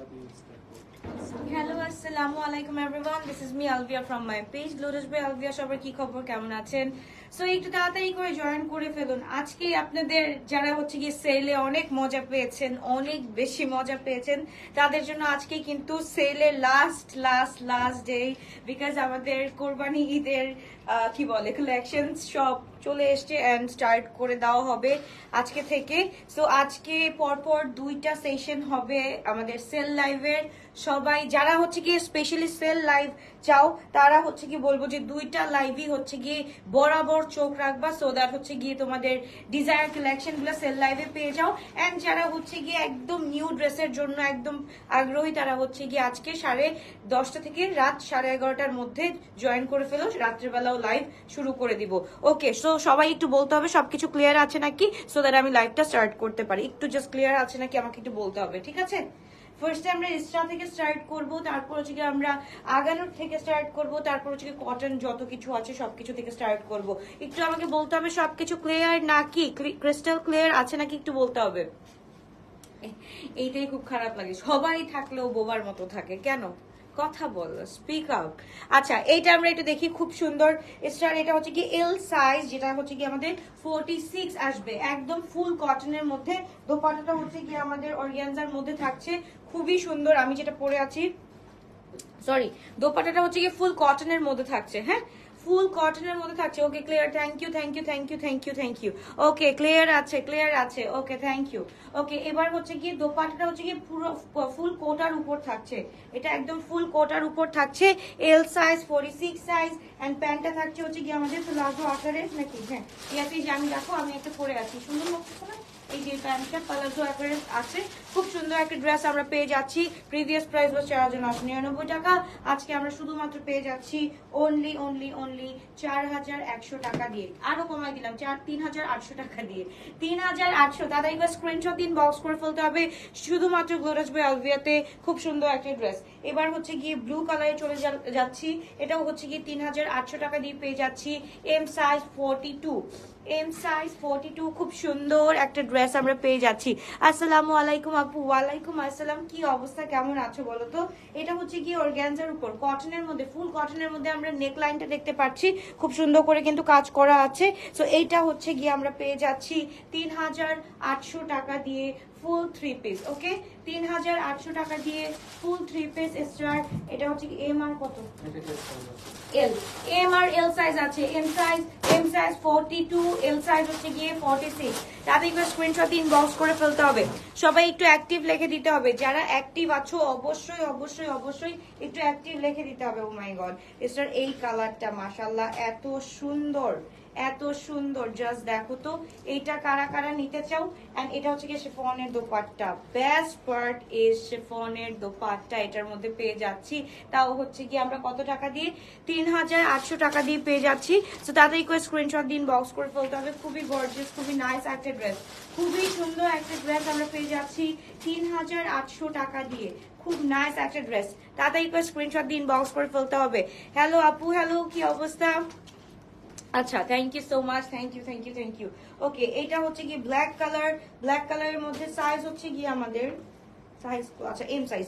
Hello, assalamu alaikum everyone. This is me Alvia from my page Lotus by Alvia. সবার কি খবর, কেমন আছেন? সো একটু তাড়াতাড়ি করে জয়েন করে ফেলুন। আজকে আপনাদের যারা হচ্ছে গিয়ে সেলে অনেক মজা পেয়েছেন, অনেক বেশি মজা পেয়েছেন, তাদের জন্য আজকে কিন্তু সেলের লাস্ট ডে, বিকজ আমাদের কোরবানি ঈদের কি বলে কালেকশন সব চলে এসছে এন্ড স্টার্ট করে দেওয়া হবে আজকে থেকে। সো আজকে পরপর দুইটা সেশন হবে আমাদের সেল লাইভের। সবাই যারা হচ্ছে গিয়ে স্পেশালি সেল লাইভ চাও তারা হচ্ছে কি বলবো যে দুইটা লাইভই হচ্ছে গিয়ে বরাবর চোখ রাখবা, সো দ্যাট হচ্ছে গিয়ে তোমাদের ডিজায়ার কালেকশন গুলো সেল লাইভে পেয়ে যাও। এন্ড যারা হচ্ছে গিয়ে একদম নিউ ড্রেসের জন্য একদম আগ্রহী তারা হচ্ছে গিয়ে আজকে 10:30 থেকে রাত 11:30টার মধ্যে জয়েন করে ফেলো। রাত্রেবেলাও লাইভ শুরু করে দিব। ওকে, সো সবাই একটু বলতে হবে সবকিছু ক্লিয়ার আছে নাকি, সো দ্যাট আমি লাইভটা স্টার্ট করতে পারি। একটু জাস্ট ক্লিয়ার আছে নাকি আমাকে একটু বলতে হবে, ঠিক আছে? ফার্স্টে আমরা ইস্ট্রা থেকে স্টার্ট করব, তারপর হচ্ছে কি আমরা আগানোর থেকে স্টার্ট করব, তারপর হচ্ছে কটন যত কিছু আছে সবকিছু থেকে স্টার্ট করব। একটু আমাকে বলতে হবে সবকিছু ক্লিয়ার নাকি, ক্রিস্টাল ক্লিয়ার আছে নাকি একটু বলতে হবে। এইটাই খুব খারাপ লাগে, সবাই থাকলেও বোবার মতো থাকে কেন? কথা বল, স্পিক আউট। আচ্ছা, এইটা আমরা একটু দেখি, খুব সুন্দর স্টার। এটা হচ্ছে কি এল সাইজ, যেটা হচ্ছে কি আমাদের 46 আসবে, একদম ফুল কটনের মধ্যে। দোপাট্টাটা হচ্ছে কি আমাদের অর্গানজার মধ্যে থাকছে, খুবই সুন্দর। আমি যেটা পরে আছি, সরি, দোপাট্টাটা হচ্ছে কি ফুল কটনের মধ্যে থাকছে। হ্যাঁ, ফুল কটনের মধ্যে থাকছে। Okay, clear, thank you. Okay, clear আছে। Okay, thank you. ওকে, এবার হচ্ছে কি দোপাট্টাটা হচ্ছে কি পুরো ফুল কোটার উপর থাকছে, এটা একদম ফুল কোটার উপর থাকছে। L size, 46 size. এন্ড প্যান্টটা থাকছে হচ্ছে কি আমাদের প্লাজো আকারের নাকি? হ্যাঁ, ইয়াতে যে আমি দেখো আমি একটা পরে আছি, সুন্দর লাগছে না? এই যে প্যান্টটা প্লাজো আকারের আছে, খুব সুন্দর একটা ড্রেস আমরা পেয়ে যাচ্ছি। প্রিভিয়াস প্রাইস was 4,999 টাকা, আজকে আমরা শুধুমাত্র পেয়ে যাচ্ছি অনলি 4,100 টাকা দিয়ে। আরো কমাই দিলাম 3,800 টাকা দিয়ে, 3,800। দাদা এবার স্ক্রিনশট দিন, বক্স করে ফেলতে হবে শুধুমাত্র গ্লোরাস বাই আলভিয়াতে। খুব সুন্দর একটা ড্রেস। এবার হচ্ছে গিয়ে ব্লু কালারে চলে যাচ্ছি, এটাও হচ্ছে গিয়ে 3,800 টাকা দিয়ে পেয়ে যাচ্ছি। এম সাইজ 42, খুব সুন্দর একটা ড্রেস আমরা পেয়ে যাচ্ছি। আসসালামু আলাইকুম আপু। ওয়ালাইকুম আসসালাম, কি অবস্থা, কেমন আছো বলো তো? এটা হচ্ছে কি অর্গানজার উপর কটনের মধ্যে, ফুল কটনের মধ্যে আমরা নেক লাইনটা দেখতে পাচ্ছি, খুব সুন্দর করে কিন্তু কাজ করা আছে। সো এইটা হচ্ছে গিয়ে আমরা পেয়ে যাচ্ছি 3,800 টাকা দিয়ে ফুল 3 পিস। ওকে, 3,800 টাকা দিয়ে ফুল 3 পিস স্টার। এটা হচ্ছে কি এম আর কত? এম আর এল সাইজ আছে। এম সাইজ 42, এল সাইজ হচ্ছে গিয়ে 46। তাতে একটু স্ক্রিনশট ইনবক্স করে ফেলতে হবে। সবাই একটু অ্যাক্টিভ লিখে দিতে হবে, যারা অ্যাক্টিভ আছো অবশ্যই একটু অ্যাক্টিভ লিখে দিতে হবে। ও মাই গড, স্টার এই কালারটা মাশাআল্লাহ এত সুন্দর, জাস্ট দেখো তো। এইটা কারা কারা নিতে চাও? এন্ড এটা হচ্ছে কি শিফনের দোপাট্টা, বেস্ট পার্ট ইজ শিফনের দোপাট্টা এটার মধ্যে পেয়ে যাচ্ছি। তাও হচ্ছে কি আমরা কত টাকা দিয়ে? 3,800 টাকা দিয়ে পেয়ে যাচ্ছি। সো তাড়াতাড়ি করে স্ক্রিনশট দিন, বক্স করে ফেলতে হবে। খুবই গর্জিয়াস, খুবই নাইস একটা ড্রেস, খুবই সুন্দর একটা ড্রেস আমরা পেয়ে যাচ্ছি 3,800 টাকা দিয়ে। খুব নাইস একটা ড্রেস, তাড়াতাড়ি করে স্ক্রিনশট দিন, বক্স করে ফেলতে হবে। হ্যালো আপু, হ্যালো, কি অবস্থা? আচ্ছা, thank you so much, thank you. Okay, এটা হচ্ছে কি ব্ল্যাক কালারের মধ্যে সাইজ হচ্ছে কি আমাদের সাইজ, আচ্ছা এম সাইজ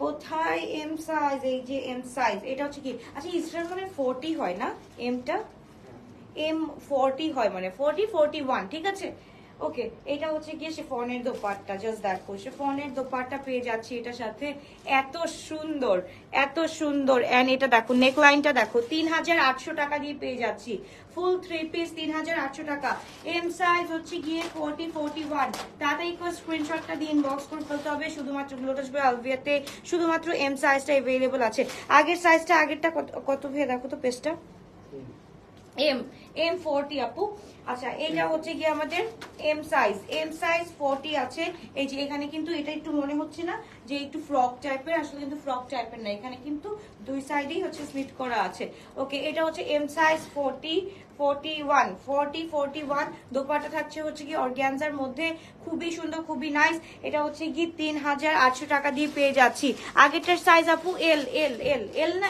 কোথায়? এম সাইজ, এই যে এম সাইজ। এটা হচ্ছে কি, আচ্ছা ইসরার মানে 40 হয় না? এমটা এম 40 হয়, মানে 41, ঠিক আছে। ওকে, এটা হচ্ছে গিয়ে শিফনের দোপাট্টা, জাস্ট দেখো শিফনের দোপাট্টা পেয়ে যাচ্ছি এটার সাথে। এত সুন্দর। এন্ড এটা দেখো নেক লাইনটা দেখো, 3,800 টাকা দিয়ে পেয়ে যাচ্ছি ফুল 3 পিস, 3,800 টাকা। এম সাইজ হচ্ছে গিয়ে 41। তাতেই করে স্ক্রিনশটটা দিয়ে ইনবক্স করে ফেলতে হবে। শুধুমাত্র লোটাস বাই আলভিয়াতে শুধুমাত্র এম সাইজটা अवेलेबल আছে। আগের সাইজটা আগেরটা কত ভেবে দেখো তো পেজটা। এম 40 আপু। আচ্ছা, এটা হচ্ছে কি আমাদের এম সাইজ 40 আছে। এই যে এখানে কিন্তু এটা একটু মনে হচ্ছে না যে একটু ফ্রক টাইপের, আসলে কিন্তু ফ্রক টাইপের না, এখানে কিন্তু দুই সাইডেই হচ্ছে স্লিট করা আছে। ওকে, এটা হচ্ছে এম সাইজ 41। দোপাট্টা থাকছে হচ্ছে কি অর্গানজার মধ্যে, খুবই সুন্দর, খুবই নাইস। এটা হচ্ছে কি 3,800 টাকা দিয়ে পেয়ে যাচ্ছি। আগেরটার সাইজ আপু এল না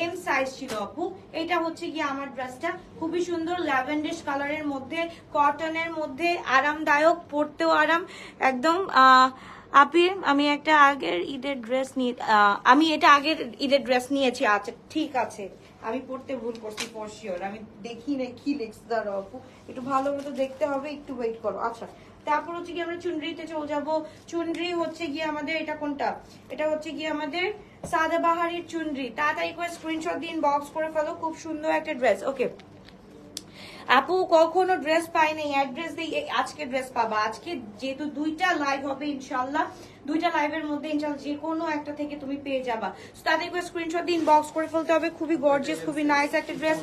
এম সাইজ ছিল আপু। এটা হচ্ছে কি আমার ড্রেসটা, খুবই সুন্দর ল্যাভেন্ডার কালারের মধ্যে, কটনের মধ্যে, আরামদায়ক, পরতেও আরাম, একদম আপি আমি একটা আগের ঈদের ড্রেস নিয়ে আমি এটা আগের ঈদের ড্রেস নিয়েছি। আচ্ছা ঠিক আছে, আমি পড়তে ভুল করছি ফর শিওর। আমি দেখি না কি লিখছ, দাঁড়াও আপু একটু ভালো মতো দেখতে হবে, একটু ওয়েট করো। আচ্ছা তারপর হচ্ছে কি আমরা চুনরিতে চলে যাবো। চুনরি হচ্ছে গিয়ে আমাদের এটা কোনটা, এটা হচ্ছে গিয়ে আমাদের সাদাবাহারের চুনরি। তাড়াতাড়ি করে স্ক্রিনশট দিন, বক্স করে ফেলো। খুব সুন্দর একটা ড্রেস। ওকে আপু কখনো ড্রেস পাই নাই, অ্যাড্রেস দিই, আজকে ড্রেস পাবা। আজকে যেহেতু দুইটা লাইভ হবে ইনশাল্লাহ, দুইটা লাইভের মধ্যে ইনশাল্লাহ যে কোনো একটা থেকে তুমি পেয়ে যাবা। তাদের স্ক্রিনশট দিন, বক্স করে ফেলতে হবে। খুবই গর্জিয়াস, খুবই নাইস একটা dress.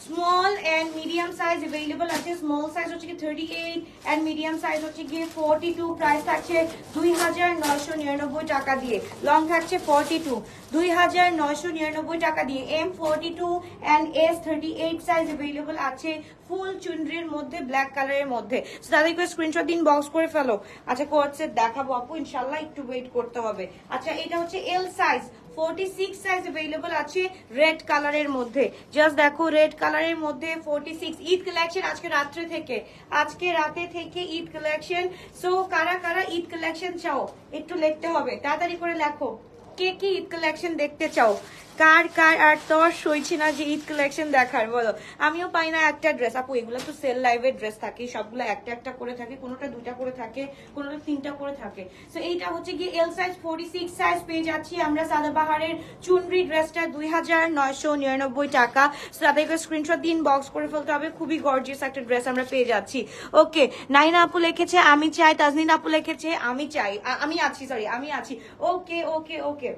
Small and medium size available আছে। স্মল সাইজ হচ্ছে কি 38 এন্ড মিডিয়াম সাইজ হচ্ছে কি 42। প্রাইস থাকছে 2999 টাকা দিয়ে। লং থাকছে 42, 2999 টাকা দিয়ে। M42 and S38 size available আছে ফুল চুনরির মধ্যে, ব্ল্যাক কালারের মধ্যে। তাদেরকে স্ক্রিনশট দিন, বক্স করে ফেলো। আচ্ছা কোর্সে দেখাবো আপু ইনশাআল্লাহ, একটু ওয়েট করতে হবে। আচ্ছা এটা হচ্ছে এল সাইজ, 46 সাইজ अवेलेबल আছে রেড কালারের মধ্যে। জাস্ট দেখো রেড কালারের মধ্যে 46। ঈদ কালেকশন আজকে রাত্রে থেকে, আজকে রাতে থেকে ঈদ কালেকশন। সো কারা কারা ঈদ কালেকশন চাও একটু লিখতে হবে, তাড়াতাড়ি করে লেখো। কে কি ঈদ কালেকশন দেখতে চাও? কার কার আর তোর সইছে না যে ঈদ কালেকশন দেখার, বলো। আমিও পাই না একটা ড্রেস আপু, এগুলো তো সেল লাইভের ড্রেস থাকে, সবগুলো একটা একটা করে থাকে, কোনোটা দুইটা করে থাকে, কোনোটা তিনটা করে থাকে। তো এইটা হচ্ছে গিয়ে এল সাইজ, 46 সাইজ পেয়ে যাচ্ছি আমরা সাদাবাহারের চুনরি ড্রেসটা 2999 টাকা। তাদেরকে স্ক্রিনশট দিন, বক্স করে ফেলতে হবে। খুবই গর্জিয়াস একটা ড্রেস আমরা পেয়ে যাচ্ছি। ওকে নাইনা আপু লিখেছে আমি চাই, তাজনিন আপু লিখেছে আমি চাই, আমি আছি, সরি আমি আছি। ওকে ওকে ওকে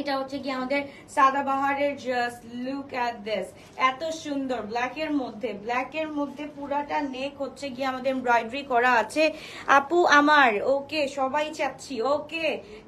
এটা হচ্ছে কি আমাদের সাদাবাহারের জাস্ট লুক এট দিস, এত সুন্দর ব্ল্যাকের মধ্যে, ব্ল্যাকের মধ্যে পুরাটা নেক হচ্ছে কি আমাদের এমব্রয়ডারি করা আছে। আপু আমার ওকে, সবাই চাচ্ছি। ওকে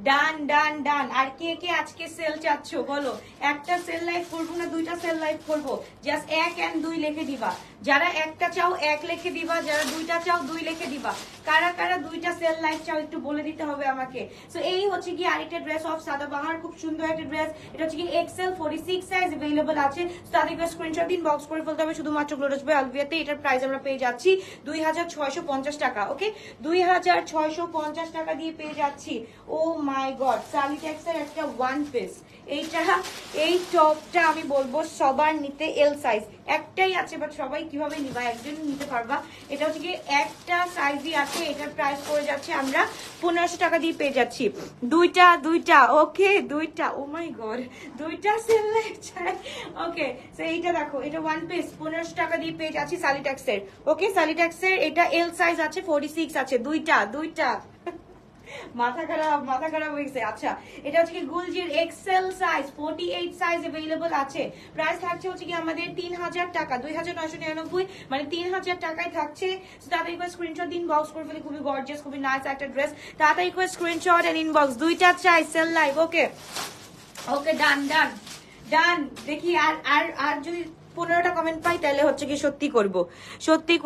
ডান ডান ডান। আর কে কে আজকে সেল চাচ্ছ বলো? একটা সেল লাইভ করবো না দুইটা সেল লাইভ করবো? জাস্ট 1 and 2 লিখে দিবা। যারা একটা চাও 1 লিখে দিবা, যারা দুইটা চাও 2 লিখে দিবা। কারা কারা দুইটা সেল লাইভ চাও একটু বলে দিতে হবে আমাকে। সো এই হচ্ছে কি আরেকটা ড্রেস অফ সাদাবাহার, খুব সুন্দর একটা ড্রেস। এটা হচ্ছে কি এক্সেল 46 সাইজ अवेलेबल আছে। তাদেরকে স্ক্রিনশট দিন, বক্স করে ফেলতে হবে শুধুমাত্র গ্লোরাস বাই আলভিয়াতে। এটার প্রাইস আমরা পেয়ে যাচ্ছি 2650 টাকা। ওকে 2650 টাকা দিয়ে পেয়ে যাচ্ছি। ও মাই গড, সালিটেক্সের একটা ওয়ান পিস। এইটা এই টপটা আমি বলবো সবার নিতে এল সাইজ একটাই আছে, বাট সবাই কিভাবে নিবা, একজন নিতে পারবা। এটা হচ্ছে কি একটা সাইজই আছে। এটার প্রাইস পড়ে যাচ্ছে আমরা 1500 টাকা দিয়ে পেয়ে যাচ্ছি। দুইটা দুইটা ওকে দুইটা, ও মাই গড দুইটা সেল চাই। ওকে সো এইটা দেখো, এটা ওয়ান পিস 1500 টাকা দিয়ে পেয়ে যাচ্ছি সালিটেক্সের। ওকে সালিটেক্সের এটা এল সাইজ আছে, 46 আছে। দুইটা দুইটা মাথা খারাপ হয়েছে। আচ্ছা এটা হচ্ছে কি গুলজির এক্সেল সাইজ 48 সাইজ अवेलेबल আছে। প্রাইস থাকছে হচ্ছে কি আমাদের 3000 টাকা, 2999 মানে 3000 টাকায় থাকছে। তাড়াতাড়ি করে স্ক্রিনশট দিন, বক্স করে ফেলে। খুবই গর্জিয়াস, খুবই নাইস একটা ড্রেস। তাড়াতাড়ি করে স্ক্রিনশট এন্ড ইনবক্স, দুইটা চাই সেল লাইভ। ওকে ওকে ডান ডান ডান। দেখি আর আর আর যদি 15টা কমেন্ট পাই তাহলে হচ্ছে কি সত্যি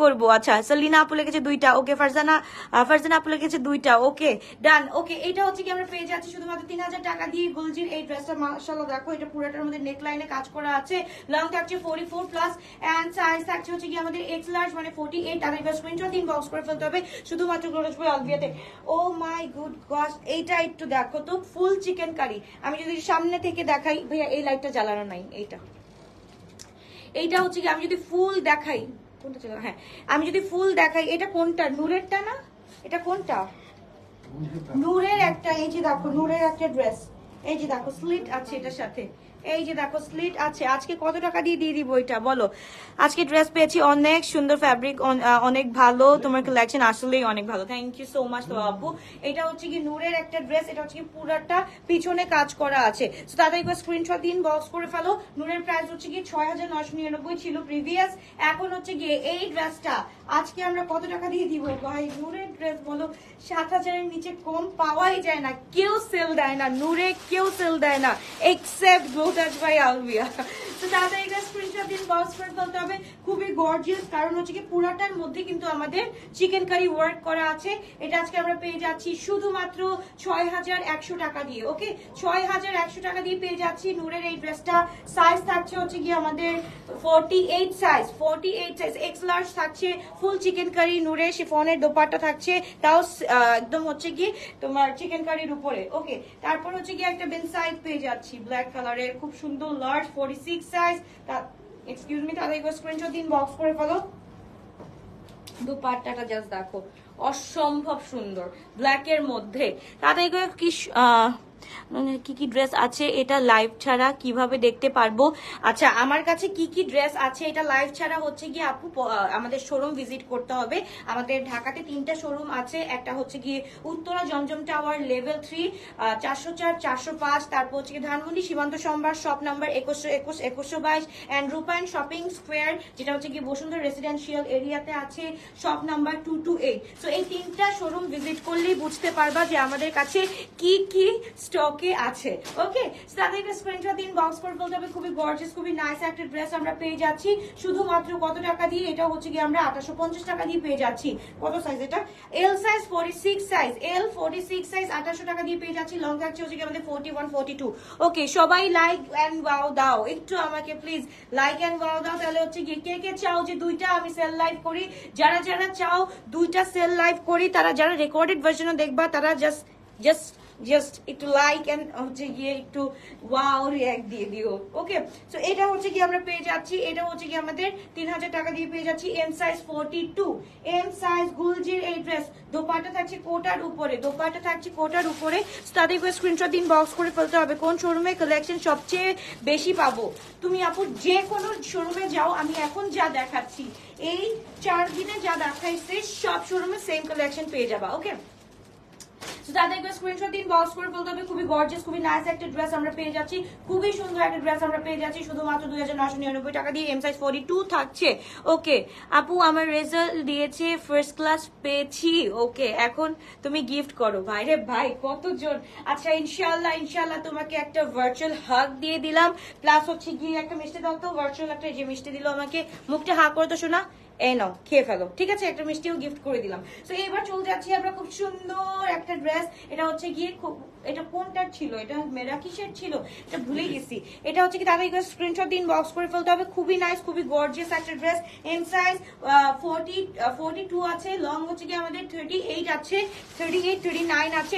করব। আচ্ছা সলিনা আপু লিখেছে দুইটা। ওকে ফারজানা আপু লিখেছে দুইটা। ওকে ডান। ওকে এটা হচ্ছে কি আমরা পেয়ে যাচ্ছি শুধুমাত্র 3000 টাকা দিয়ে গুলজির এই ড্রেসটা। মাশাআল্লাহ দেখো, এটা পুরোটার মধ্যে নেক লাইনে কাজ করা আছে। লং থাকছে 44 প্লাস এন্ড সাইজ থাকছে হচ্ছে কি আমাদের এক্স লার্জ মানে 48। তাদের স্ক্রিনশট দিন, বক্স করে ফেলতে হবে শুধুমাত্র গ্লোরাস বাই আলভিয়াতে। ও মাই গুড গড, এইটা একটু দেখো তো, ফুল চিকেন কারি। আমি যদি সামনে থেকে দেখাই, ভাইয়া এই লাইটটা জ্বালানো নাই, এইটা হচ্ছে কি আমি যদি ফুল দেখাই, কোনটা ছিল, হ্যাঁ আমি যদি ফুল দেখাই, এটা কোনটা, নূরেরটা না, এটা কোনটা নূরের একটা। এই যে দেখো নূরের একটা ড্রেস, এই যে দেখো স্লিট আছে এটার সাথে, এই যে দেখো স্লিট আছে। আজকে কত টাকা দিয়ে দিব এটা বলো? আজকে ড্রেস পেয়েছি, অনেক সুন্দর ফ্যাব্রিক, অনেক ভালো, তোমার কালেকশন আসলেই অনেক ভালো। থ্যাংক ইউ সো মাচ তো আপু। এটা হচ্ছে কি নূরের একটা ড্রেস, এটা হচ্ছে কি পুরাটা পিছনে কাজ করা আছে। তো তাদেরকে স্ক্রিনশট দিন, বক্স করে ফেলো। নূরের প্রাইস হচ্ছে কি 6999 ছিল প্রিভিয়াস, এখন হচ্ছে গিয়ে এই ড্রেসটা আজকে আমরা কত টাকা দিয়ে দিব ভাই? নূরের ড্রেস বলো 7000-এর নিচে কম পাওয়াই যায় না, কেউ সেল দেয় না নূরে, কেউ সেল দেয় না এক্সেপ্ট গ্লোটাস বাই আলভিয়া। তো তাড়াতাড়ি স্ক্রিনশট দিন, বক্স করে ফেলতে হবে। খুবই গর্জিয়াস, কারণ হচ্ছে কি পুরাটার মধ্যে কিন্তু আমাদের চিকেন কারি ওয়ার্ক করা আছে। এটা আজকে আমরা পেয়ে যাচ্ছি শুধুমাত্র 6100 টাকা দিয়ে। ওকে, 6100 টাকা দিয়ে পেয়ে যাচ্ছি নূরের এই ড্রেসটা। সাইজ থাকছে হচ্ছে কি আমাদের 48 সাইজ, 48 সাইজ এক্স লার্জ থাকছে। ফুল চিকেন কারি নূরের শিফনের দোপাট্টা থাকছে, তাও একদম হচ্ছে কি তোমার চিকেন কারির উপরে। ওকে, তারপর হচ্ছে কি একটা বেন সাইজ পেয়ে যাচ্ছি ব্ল্যাক কালারের, খুব সুন্দর লার্জ 46 সাইজ। এক্সকিউজ মি, তাহলে একবার স্ক্রিনশট দিন, বক্স করে ফেলো। দোপাট্টাটা জাস্ট দেখো, অসম্ভব সুন্দর ব্ল্যাক এর মধ্যে। তাতে কি কি কি ড্রেস আছে এটা লাইভ ছাড়া কিভাবে দেখতে পারবো? আচ্ছা, আমার কাছে কি কি ড্রেস আছে এটা লাইভ ছাড়া হচ্ছে গিয়ে আপু আমাদের শোরুম ভিজিট করতে হবে। আমাদের ঢাকাতে 3টা শোরুম আছে, একটা হচ্ছে গিয়ে উত্তরা জমজম টাওয়ার লেভেল 3 404 405, তারপর হচ্ছে গিয়ে ধানমন্ডি সীমান্ত সম্ভার শপ নাম্বার 2121 2122 এন্ড রূপায়ণ শপিং স্কোয়ার যেটা হচ্ছে গিয়ে বসুন্ধরা রেসিডেন্সিয়াল এরিয়াতে আছে শপ নাম্বার 228। সো এই 3টা শোরুম ভিজিট করলেই বুঝতে পারবা যে আমাদের কাছে কি কি স্টকে আছে। ওকে, তাদেরকে স্ক্রিনশট দিন, বক্স করে ফেলতে হবে। খুবই গর্জিয়াস, খুবই নাইস একটা ড্রেস আমরা পেয়ে যাচ্ছি শুধুমাত্র কত টাকা দিয়ে? এটা হচ্ছে কি আমরা 2850 টাকা দিয়ে পেয়ে যাচ্ছি। কত সাইজ এটা? এল সাইজ 46 সাইজ, এল 46 সাইজ 2800 টাকা দিয়ে পেয়ে যাচ্ছি। লং থাকছে হচ্ছে কি আমাদের 41 42। ওকে, সবাই লাইক এন্ড ওয়াও দাও, একটু আমাকে প্লিজ লাইক এন্ড ওয়াও দাও। তাহলে হচ্ছে কি কে কে চাও যে দুইটা আমি সেল লাইভ করি? যারা যারা চাও দুইটা সেল লাইভ করি, তারা যারা রেকর্ডেড ভার্সনও দেখবা তারা জাস্ট একটু লাইক এন্ড হচ্ছে গিয়ে একটু ওয়াও রিঅ্যাক্ট দিয়ে দিও। ওকে, সো এটা হচ্ছে কি আমরা পেয়ে যাচ্ছি, এটা হচ্ছে কি আমাদের 3000 টাকা দিয়ে পেয়ে যাচ্ছি। এম সাইজ 42, এম সাইজ গুলজির এই ড্রেস। দোপাট্টা থাকছে কোটার উপরে, দোপাট্টা থাকছে কোটার উপরে। তাদেরকে স্ক্রিনশট দিন, বক্স করে ফেলতে হবে। কোন শোরুমে কালেকশন সবচেয়ে বেশি পাবো? তুমি আপু যে কোনো শোরুমে যাও, আমি এখন যা দেখাচ্ছি এই 4 দিনে যা দেখাইছে সব শোরুমে সেম কালেকশন পেয়ে যাবা। ওকে, তাদেরকে স্ক্রিনশট দিন, বক্স করে ফেলতে হবে। খুবই গর্জিয়াস, খুবই নাইস একটা ড্রেস আমরা পেয়ে যাচ্ছি, খুবই সুন্দর একটা ড্রেস আমরা পেয়ে যাচ্ছি শুধুমাত্র 2999 টাকা দিয়ে। এম সাইজ 42 থাকছে। ওকে আপু, আমার রেজাল্ট দিয়েছে, ফার্স্ট ক্লাস পেয়েছি। ওকে, এখন তুমি গিফট করো। ভাই রে ভাই, কতজন! আচ্ছা, ইনশাল্লাহ ইনশাল্লাহ তোমাকে একটা ভার্চুয়াল হাগ দিয়ে দিলাম, প্লাস হচ্ছে গিয়ে একটা মিষ্টি দাও তো। ভার্চুয়াল একটা যে মিষ্টি দিল আমাকে, মুখটা হা করে তো শোনা, এই নাও খেয়ে ফেলো, ঠিক আছে? একটা মিষ্টিও গিফট করে দিলাম। তো এবার চলে যাচ্ছি আমরা খুব সুন্দর একটা ড্রেস। এটা হচ্ছে গিয়ে এটা কোনটার ছিল? এটা মেরা কিসের ছিল? এটা ভুলে গেছি। এটা হচ্ছে কি তাদের স্ক্রিনশট দিন, বক্স করে ফেলতে হবে। খুবই নাইস, খুবই গর্জিয়াস একটা ড্রেস। এম সাইজ 42 আছে, লং হচ্ছে কি আমাদের 38 আছে, 38 39 আছে।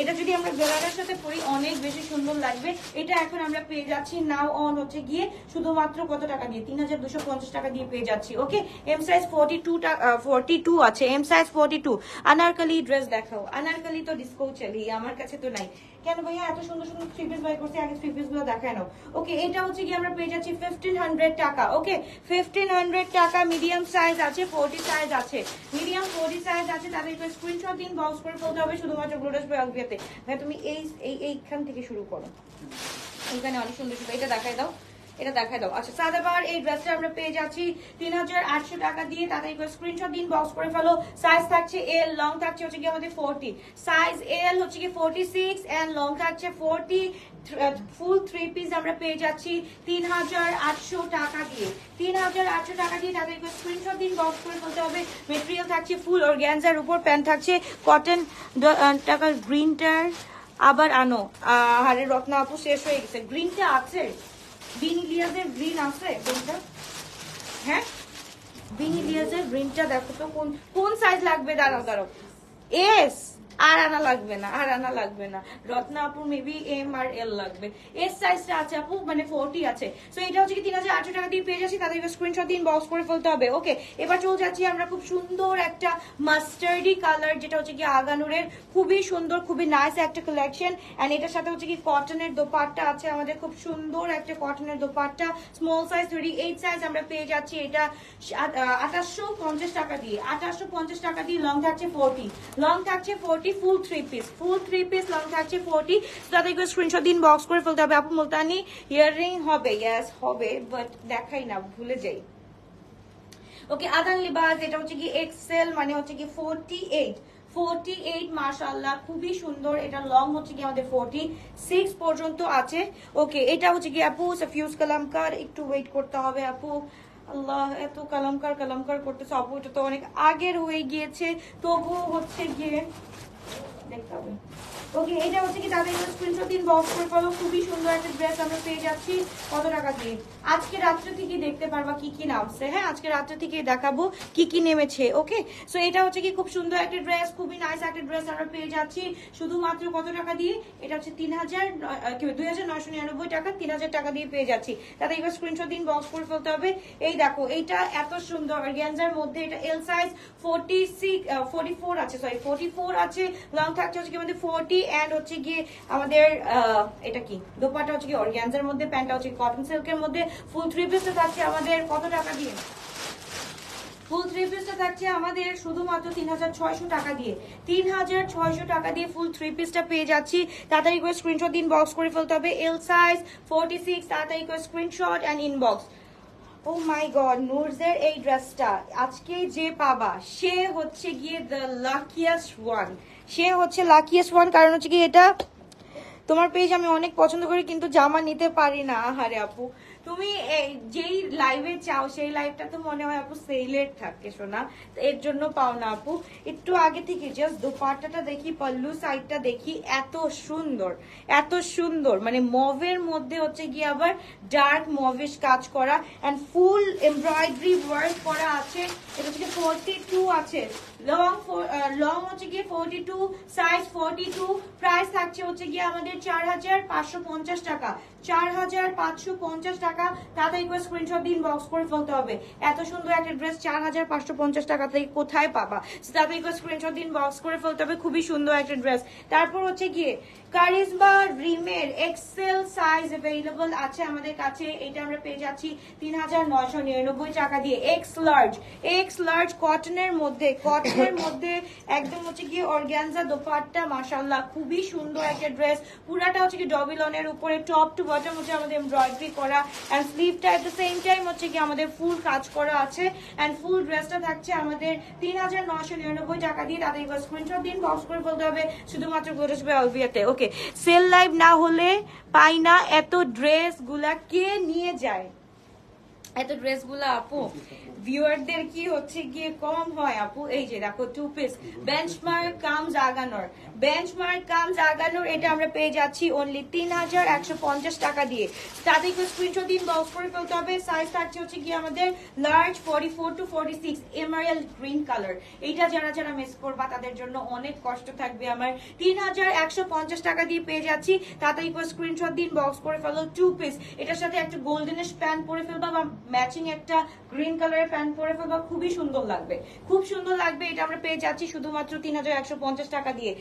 এটা যদি আমরা গলার সাথে পরি অনেক বেশি সুন্দর লাগবে। এটা এখন আমরা পেয়ে যাচ্ছি নাও অন হচ্ছে গিয়ে শুধুমাত্র কত টাকা দিয়ে? 3250 টাকা দিয়ে পেয়ে যাচ্ছি। ওকে, এম সাইজ 42 আছে, এম সাইজ 42। আনারকলি ড্রেস দেখাও। আনারকলি তো ডিসকো চলি, আমার কাছে তো নাই। কেন ভাইয়া এত সুন্দর সুন্দর থ্রি পিস বাই করছি? আগে থ্রি পিস গুলো দেখায় নাও। ওকে, এটা হচ্ছে কি আমরা পেয়ে যাচ্ছি 1500 টাকা। ওকে, 1500 টাকা। মিডিয়াম সাইজ আছে, 40 সাইজ আছে, মিডিয়াম 40 সাইজ আছে। তাদের স্ক্রিনশট দিন, বক্স করে ফেলতে হবে শুধুমাত্র গ্লোরাস বাই আলভিয়াতে। ভাই তুমি এইখান থেকে শুরু করো, ওইখানে অনেক সুন্দর সুন্দর। এটা দেখাই দাও, এটা দেখাই দাও। আচ্ছা, সাদাবার এই ড্রেসটা আমরা পেয়ে যাচ্ছি 3800 টাকা দিয়ে। তাদের স্ক্রিনশট দিন, বক্স করে ফেলো। সাইজ থাকছে এল, লং থাকছে হচ্ছে কি আমাদের 40। সাইজ এল হচ্ছে কি 46 এন্ড লং থাকছে 40। ফুল থ্রি পিস আমরা পেয়ে যাচ্ছি 3800 টাকা দিয়ে। 3800 টাকা দিয়ে তাদের স্ক্রিনশট দিন, বক্স করে ফেলতে হবে। মেটেরিয়াল থাকছে ফুল অর্গানজার উপর, প্যান্ট থাকছে কটন। টাকা গ্রিনটার আবার আনো। আরে রত্না আপু শেষ হয়ে গেছে, গ্রিনটা আছে? বিনিলিয়াজের গ্রিন আছে কোনটা? হ্যাঁ, বিনিলিয়াজের গ্রিনটা দেখো তো কোন সাইজ লাগবে। দাঁড়াও, এস আর আনা লাগবে না, আর আনা লাগবে না। রত্না আপুর মেবি এম আর এল লাগবে। এস সাইজটা আছে আপু, মানে 40 আছে। সো এটা হচ্ছে কি 3800 টাকা দিয়ে পেয়ে যাচ্ছি। তাদের স্ক্রিনশট দিন, বক্স করে ফেলতে হবে। ওকে, এবার চলে যাচ্ছি আমরা খুব সুন্দর একটা মাস্টার্ডি কালার, যেটা হচ্ছে কি আগানুরের খুবই সুন্দর, খুবই নাইস একটা কালেকশন। এন্ড এটার সাথে হচ্ছে কি কটনের দোপাট্টা আছে আমাদের, খুব সুন্দর একটা কটনের দোপাট্টা। স্মল সাইজ 38 সাইজ আমরা পেয়ে যাচ্ছি। এটা 2850 টাকা দিয়ে, 2850 টাকা দিয়ে। লং থাকছে 40, লং থাকছে 40। ফুল থ্রি পিস, লং থাকছে 40। তাদের স্ক্রিনশট দিন, বক্স করে ফেলতে হবে। আপু মুলতানি ইয়াররিং হবে? ইয়েস হবে, বাট দেখাই না, ভুলে যাই। ওকে, আদান লিবাস, এটা হচ্ছে কি এক্সেল, মানে হচ্ছে কি 48 48 মাশাআল্লাহ, খুবই সুন্দর। এটা লং হচ্ছে কি আমাদের 46 পর্যন্ত আছে। ওকে, এটা হচ্ছে কি আপু সাফিউজ কালামকার, একটু ওয়েট করতে হবে আপু। আল্লাহ, এত কালামকার কালামকার করতেছে আপু, এটা তো অনেক আগের হয়ে গিয়েছে, তবুও হচ্ছে গিয়ে দেখতে হবে। ওকে, এটা হচ্ছে কি তাদের স্ক্রিনশট দিন, বক্স করে ফেলো। খুবই সুন্দর একটা ড্রেস আমরা পেয়ে যাচ্ছি। কত টাকা দিয়ে? আজকে রাত্রে থেকে দেখতে পারবা কি কি নামছে। হ্যাঁ, আজকে রাত্রে থেকে দেখাবো কি কি নেমেছে। ওকে, সো এটা হচ্ছে কি খুব সুন্দর একটা ড্রেস, খুবই নাইস একটা ড্রেস আমরা পেয়ে যাচ্ছি শুধুমাত্র কত টাকা দিয়ে? এটা হচ্ছে 2999 টাকা, 3000 টাকা দিয়ে পেয়ে যাচ্ছি। তাতে এবার স্ক্রিনশট দিন, বক্স করে ফেলতে হবে। এই দেখো, এইটা এত সুন্দর অর্গানজার মধ্যে, এটা এল সাইজ 44 আছে, সরি 44 আছে। লং থাকছে হচ্ছে কি আমাদের 40, এন্ড হচ্ছে গিয়ে আমাদের এটা কি দোপাট্টা হচ্ছে কি অর্গানজার মধ্যে, প্যান্টটা হচ্ছে কটন সিল্কের মধ্যে। ফুল থ্রি পিসটা থাকছে আমাদের কত টাকা দিয়ে? ফুল থ্রি পিসটা থাকছে আমাদের শুধুমাত্র 3600 টাকা দিয়ে। 3600 টাকা দিয়ে ফুল থ্রি পিসটা পেয়ে যাচ্ছি। তাড়াতাড়ি করে স্ক্রিনশট দিন, বক্স করে ফেলতে হবে। এল সাইজ 46, তাড়াতাড়ি করে screenshot and inbox. Oh my god, নুরজের এই ড্রেসটা আজকে যে পাবা সে হচ্ছে গিয়ে দ্য লাকিয়েস্ট ওয়ান। সে হচ্ছে লাকিয়েস্ট ওয়ান, কারণ হচ্ছে কি এটা তোমার পেজ আমি অনেক পছন্দ করি, কিন্তু জামা নিতে পারি না। আহারে আপু, তুমি যেই লাইভে চাও সেই লাইভটা তো মনে হয় আপু সেলের থাকে শোনা, এর জন্য পাও না আপু। একটু আগে থেকে জাস্ট দোপাট্টাটা দেখি, পল্লু সাইডটা দেখি, এত সুন্দর, এত সুন্দর, মানে মভের মধ্যে হচ্ছে গিয়ে আবার ডার্ক মভিশ কাজ করা এন্ড ফুল এমব্রয়ডারি ওয়ার্ক করা আছে। এটা হচ্ছে 42 আছে, লং হচ্ছে গিয়ে 42, সাইজ 42, প্রাইস থাকছে হচ্ছে গিয়ে আমাদের 4550 টাকা, 4550 টাকা। তাড়াতাড়ি করে স্ক্রিনশট দিন, বক্স করে ফেলতে হবে। এত সুন্দর একটা ড্রেস 4550 টাকা থেকে কোথায় পাবা? তাড়াতাড়ি করে স্ক্রিনশট দিন, বক্স করে ফেলতে হবে। খুবই সুন্দর একটা ড্রেস। তারপর হচ্ছে গিয়ে কারিজমা রিমের এক্সেল সাইজ अवेलेबल আছে আমাদের কাছে। এটা আমরা পেয়ে যাচ্ছি 3999 টাকা দিয়ে। এক্স লার্জ কটনের মধ্যে, একদম হচ্ছে গিয়ে অর্গানজা দোপাট্টা, মাশাআল্লাহ খুবই সুন্দর একটা ড্রেস। পুরাটা হচ্ছে কি ডবলনের উপরে টপ টু বটম হচ্ছে আমাদের এমব্রয়ডারি করা, এন্ড স্লিভটা এট দ্য সেম টাইম হচ্ছে কি আমাদের ফুল কাজ করা আছে, এন্ড ফুল ড্রেসটা থাকছে আমাদের 3999 টাকা দিয়ে। তাদের এবার স্ক্রিনশট দিন, বক্স করে বলতে হবে শুধুমাত্র গ্লোটাস বাই আলভিয়াতে। ওকে, সেল লাইভ না হলে পাই না এত ড্রেস গুলা, কে নিয়ে যায় এত ড্রেস গুলা আপু? ভিউয়ারদের কি হচ্ছে গিয়ে কম হয় আপু? এই যে দেখো, টু পিস বেঞ্চমার্ক কাম জাগানোর, এটা আমরা পেয়ে যাচ্ছি অনলি 3150 টাকা দিয়ে। তাদেরকে স্ক্রিনশট দিন, বক্স করে ফেলতে হবে। সাইজ থাকছে হচ্ছে গিয়ে আমাদের large 44 to 46, emerald green colour. এইটা যারা মিস করবা তাদের জন্য অনেক কষ্ট থাকবে আমার। 3150 টাকা দিয়ে পেয়ে যাচ্ছি। তাদেরকে স্ক্রিনশট দিন, বক্স করে ফেলো। টু পিস, এটার সাথে একটা গোল্ডেনিশ প্যান্ট পরে ফেলবা বা ম্যাচিং একটা গ্রিন কালারের প্যান্ট পরে ফেলবা, খুবই সুন্দর লাগবে, খুব সুন্দর লাগবে। এটা আমরা পেয়ে যাচ্ছি শুধুমাত্র 3150 টাকা দিয়ে।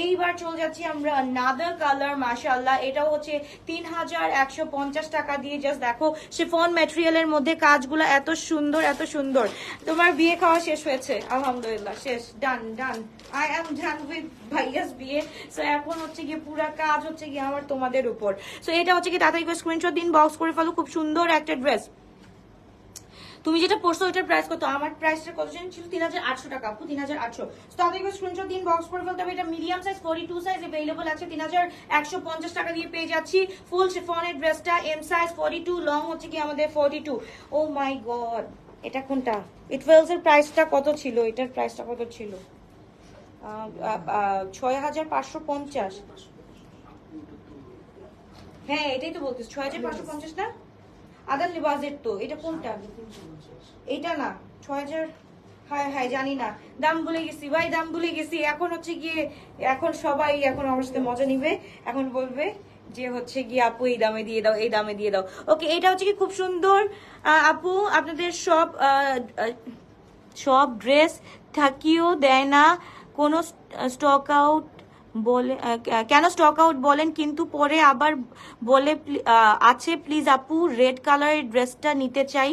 এইবার চলে যাচ্ছি আমরা নাদার কালার, মাশাআল্লাহ, এটাও হচ্ছে 3150 টাকা দিয়ে। জাস্ট দেখো, শিফন ম্যাটেরিয়ালের মধ্যে কাজগুলো এত সুন্দর, এত সুন্দর। তোমার বিয়ে খাওয়া শেষ হয়েছে? আলহামদুলিল্লাহ, শেষ, ডান। আই এম ডান উইথ ভাইয়াস বিয়ে। সো এখন হচ্ছে গিয়ে পুরা কাজ হচ্ছে গিয়ে আমার তোমাদের উপর। সো এটা হচ্ছে কি তাড়াতাড়ি করে স্ক্রিনশট দিন, বক্স করে ফেলো। খুব সুন্দর একটা ড্রেস। তুমি যেটা পড়ছো ওইটার প্রাইস কত? আমার প্রাইসটা কত ছিল? 3800 টাকা আপু, 3800। তাদেরকে স্ক্রিনশট দিন, বক্স করে ফেলতে হবে। এটা মিডিয়াম সাইজ 42 সাইজ अवेलेबल আছে, 3150 টাকা দিয়ে পেয়ে যাচ্ছি। ফুল শিফনের ড্রেসটা এম সাইজ 42, লং হচ্ছে কি আমাদের 42। ও মাই গড, এটা কোনটা? ইটওয়েলস এর প্রাইসটা কত ছিল? এটার প্রাইসটা কত ছিল? 6550। হ্যাঁ, এটাই তো বলতেছি, 6550 না? আদার লিবাজের তো এটা কোনটা? এটা না, 6000। হায় জানি না, দাম ভুলে গেছি ভাই, দাম ভুলে গেছি। এখন হচ্ছে গিয়ে, এখন সবাই এখন আমার সাথে মজা নিবে, এখন বলবে যে হচ্ছে গিয়ে আপু এই দামে দিয়ে দাও, এই দামে দিয়ে দাও। ওকে, এটা হচ্ছে কি খুব সুন্দর আপু, আপনাদের সব ড্রেস থাকিও দেয় না, কোনো স্টক আউট বলে, কেন স্টক আউট বলেন কিন্তু পরে আবার বলে আছে? প্লিজ আপু, রেড কালারের ড্রেসটা নিতে চাই।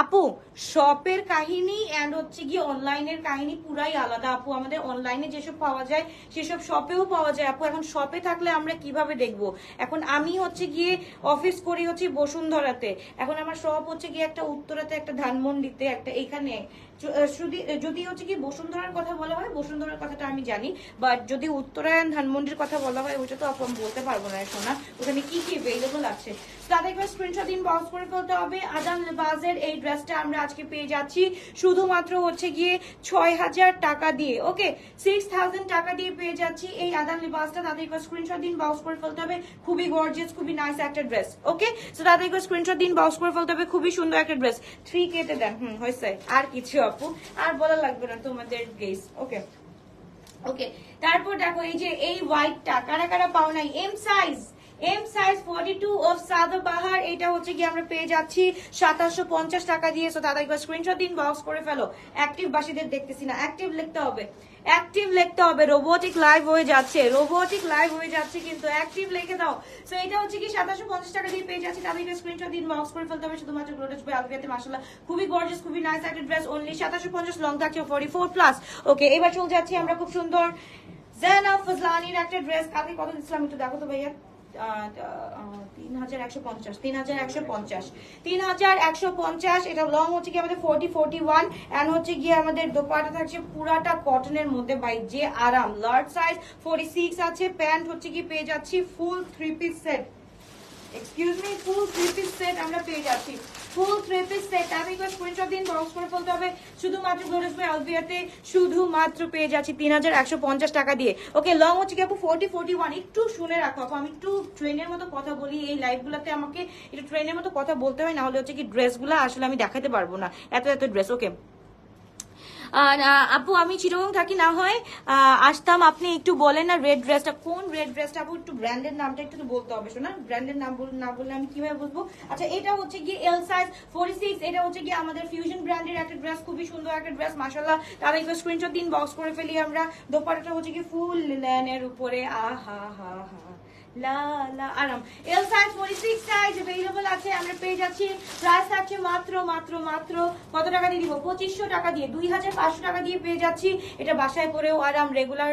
আপু শপের কাহিনী এন্ড হচ্ছে গিয়ে অনলাইনের কাহিনী পুরাই আলাদা আপু। আমাদের অনলাইনে যেসব পাওয়া যায় সেসব শপেও পাওয়া যায় আপু। এখন শপে থাকলে আমরা কিভাবে দেখবো? এখন আমি হচ্ছে গিয়ে অফিস করি হচ্ছে বসুন্ধরাতে, এখন আমার শপ হচ্ছে গিয়ে একটা উত্তরাতে, একটা ধানমন্ডিতে, একটা এখানে। যদি হচ্ছে কি বসুন্ধরার কথা বলা হয়, বসুন্ধরার কথাটা আমি জানি, বাট যদি উত্তরায়ণ ধানমন্ডির কথা বলা হয় ওইটা তো আপু আমি বলতে পারবো না শোনা, ওখানে কি কি অ্যাভেলেবল আছে। তাদেরকে স্ক্রিনশট ইনবক্স করে ফেলতে হবে। আদান লিবাজের এই ড্রেসটা আমরা আজকে পেয়ে যাচ্ছি শুধুমাত্র হচ্ছে গিয়ে 6000 টাকা দিয়ে। ওকে, 6000 টাকা দিয়ে পেয়ে যাচ্ছি এই আদান লিবাসটা। তাদেরকে স্ক্রিনশট ইনবক্স করে ফেলতে হবে। খুবই গর্জিয়াস, খুবই নাইস একটা ড্রেস। ওকে, সো তাদেরকে স্ক্রিনশট ইনবক্স করে ফেলতে হবে। খুবই সুন্দর একটা ড্রেস। 3K তে দেন। হয়েছে, আর কিছু আপু আর বলা লাগবে না তোমাদের গেস। ওকে ওকে, তারপর দেখো এই যে এই হোয়াইটটা কারা কারা পাও নাই, এম সাইজ 42 অফ সাদাবাহার, এটা হচ্ছে কি আমরা পেয়ে যাচ্ছি 2750 টাকা দিয়ে। সো দাদা একবার স্ক্রিনশট দিন, বক্স করে ফেলো। অ্যাক্টিভ বাসীদের দেখতেছি না, অ্যাক্টিভ লিখতে হবে, অ্যাক্টিভ লিখতে হবে। রোবোটিক লাইভ হয়ে যাচ্ছে, রোবোটিক লাইভ হয়ে যাচ্ছে, কিন্তু অ্যাক্টিভ লিখে দাও। সো এটা হচ্ছে কি 2750 টাকা দিয়ে পেয়ে যাচ্ছি। তাদেরকে স্ক্রিনশট দিন, বক্স করে ফেলতে হবে শুধুমাত্র গ্লোটাস বাই আলভিয়াতে। মাশাআল্লাহ খুবই গর্জিয়াস, খুবই নাইস একটা ড্রেস। অনলি 2750, লং থাকছে 44 প্লাস। ওকে, এবার চলে যাচ্ছি আমরা খুব সুন্দর জানা ফজলানির একটা ড্রেস। কালকে কত দিচ্ছিলাম একটু দেখো তো ভাইয়া। 3150, এটা লং হচ্ছে কি আমাদের 40-41 এন্ড হচ্ছে গিয়ে আমাদের দোপাট্টা থাকছে পুরাটা কটনের মধ্যে ভাই, যে আরাম। লার্জ সাইজ 46 আছে। প্যান্ট হচ্ছে কি পেয়ে যাচ্ছি ফুল 3 পিস সেট, এক্সকিউজ মি, ফুল 3 পিস সেট আমরা পেয়ে যাচ্ছি, ফুল 3 পিস সেট। আমি একবার স্ক্রিনশট দিন, বক্স করে ফেলতে হবে শুধুমাত্র গ্লোটাস বাই আলভিয়াতে। শুধুমাত্র পেয়ে যাচ্ছি 3150 টাকা দিয়ে। ওকে, লং হচ্ছে কি আপু 40-41। একটু শুনে রাখো আপু, আমি একটু ট্রেনের মতো কথা বলি এই লাইভগুলোতে, আমাকে একটু ট্রেনের মতো কথা বলতে হয়, না হলে হচ্ছে কি ড্রেসগুলো আসলে আমি দেখাতে পারবো না, এত এত ড্রেস। ওকে আপু, আমি চিরং থাকি, না হয় আসতাম। আপনি একটু বলেন না রেড ড্রেসটা কোন, রেড ড্রেসটা আপু একটু ব্র্যান্ডের নামটা একটু বলতে হবে শোনা, ব্র্যান্ডের নাম না বললে আমি কিভাবে বুঝবো? আচ্ছা, এটা হচ্ছে গিয়ে এল সাইজ 46, এটা হচ্ছে গিয়ে আমাদের ফিউশন ব্র্যান্ডের একটা ড্রেস, খুবই সুন্দর একটা ড্রেস মাশাআল্লাহ। তার একটু স্ক্রিনশট দিন, বক্স করে ফেলি আমরা। দোপাট্টাটা হচ্ছে গিয়ে ফুল লিনেনের উপরে, আহা হা হা লা লা আরাম। এল সাইজ 46 সাইজ अवेलेबल আছে, আমরা পেয়ে যাচ্ছি। প্রাইস আছে মাত্র মাত্র মাত্র কত টাকা দিয়ে দিব? 2500 টাকা দিয়ে, 2500 টাকা দিয়ে পেয়ে যাচ্ছি। এটা বাসায় পরেও আরাম, রেগুলার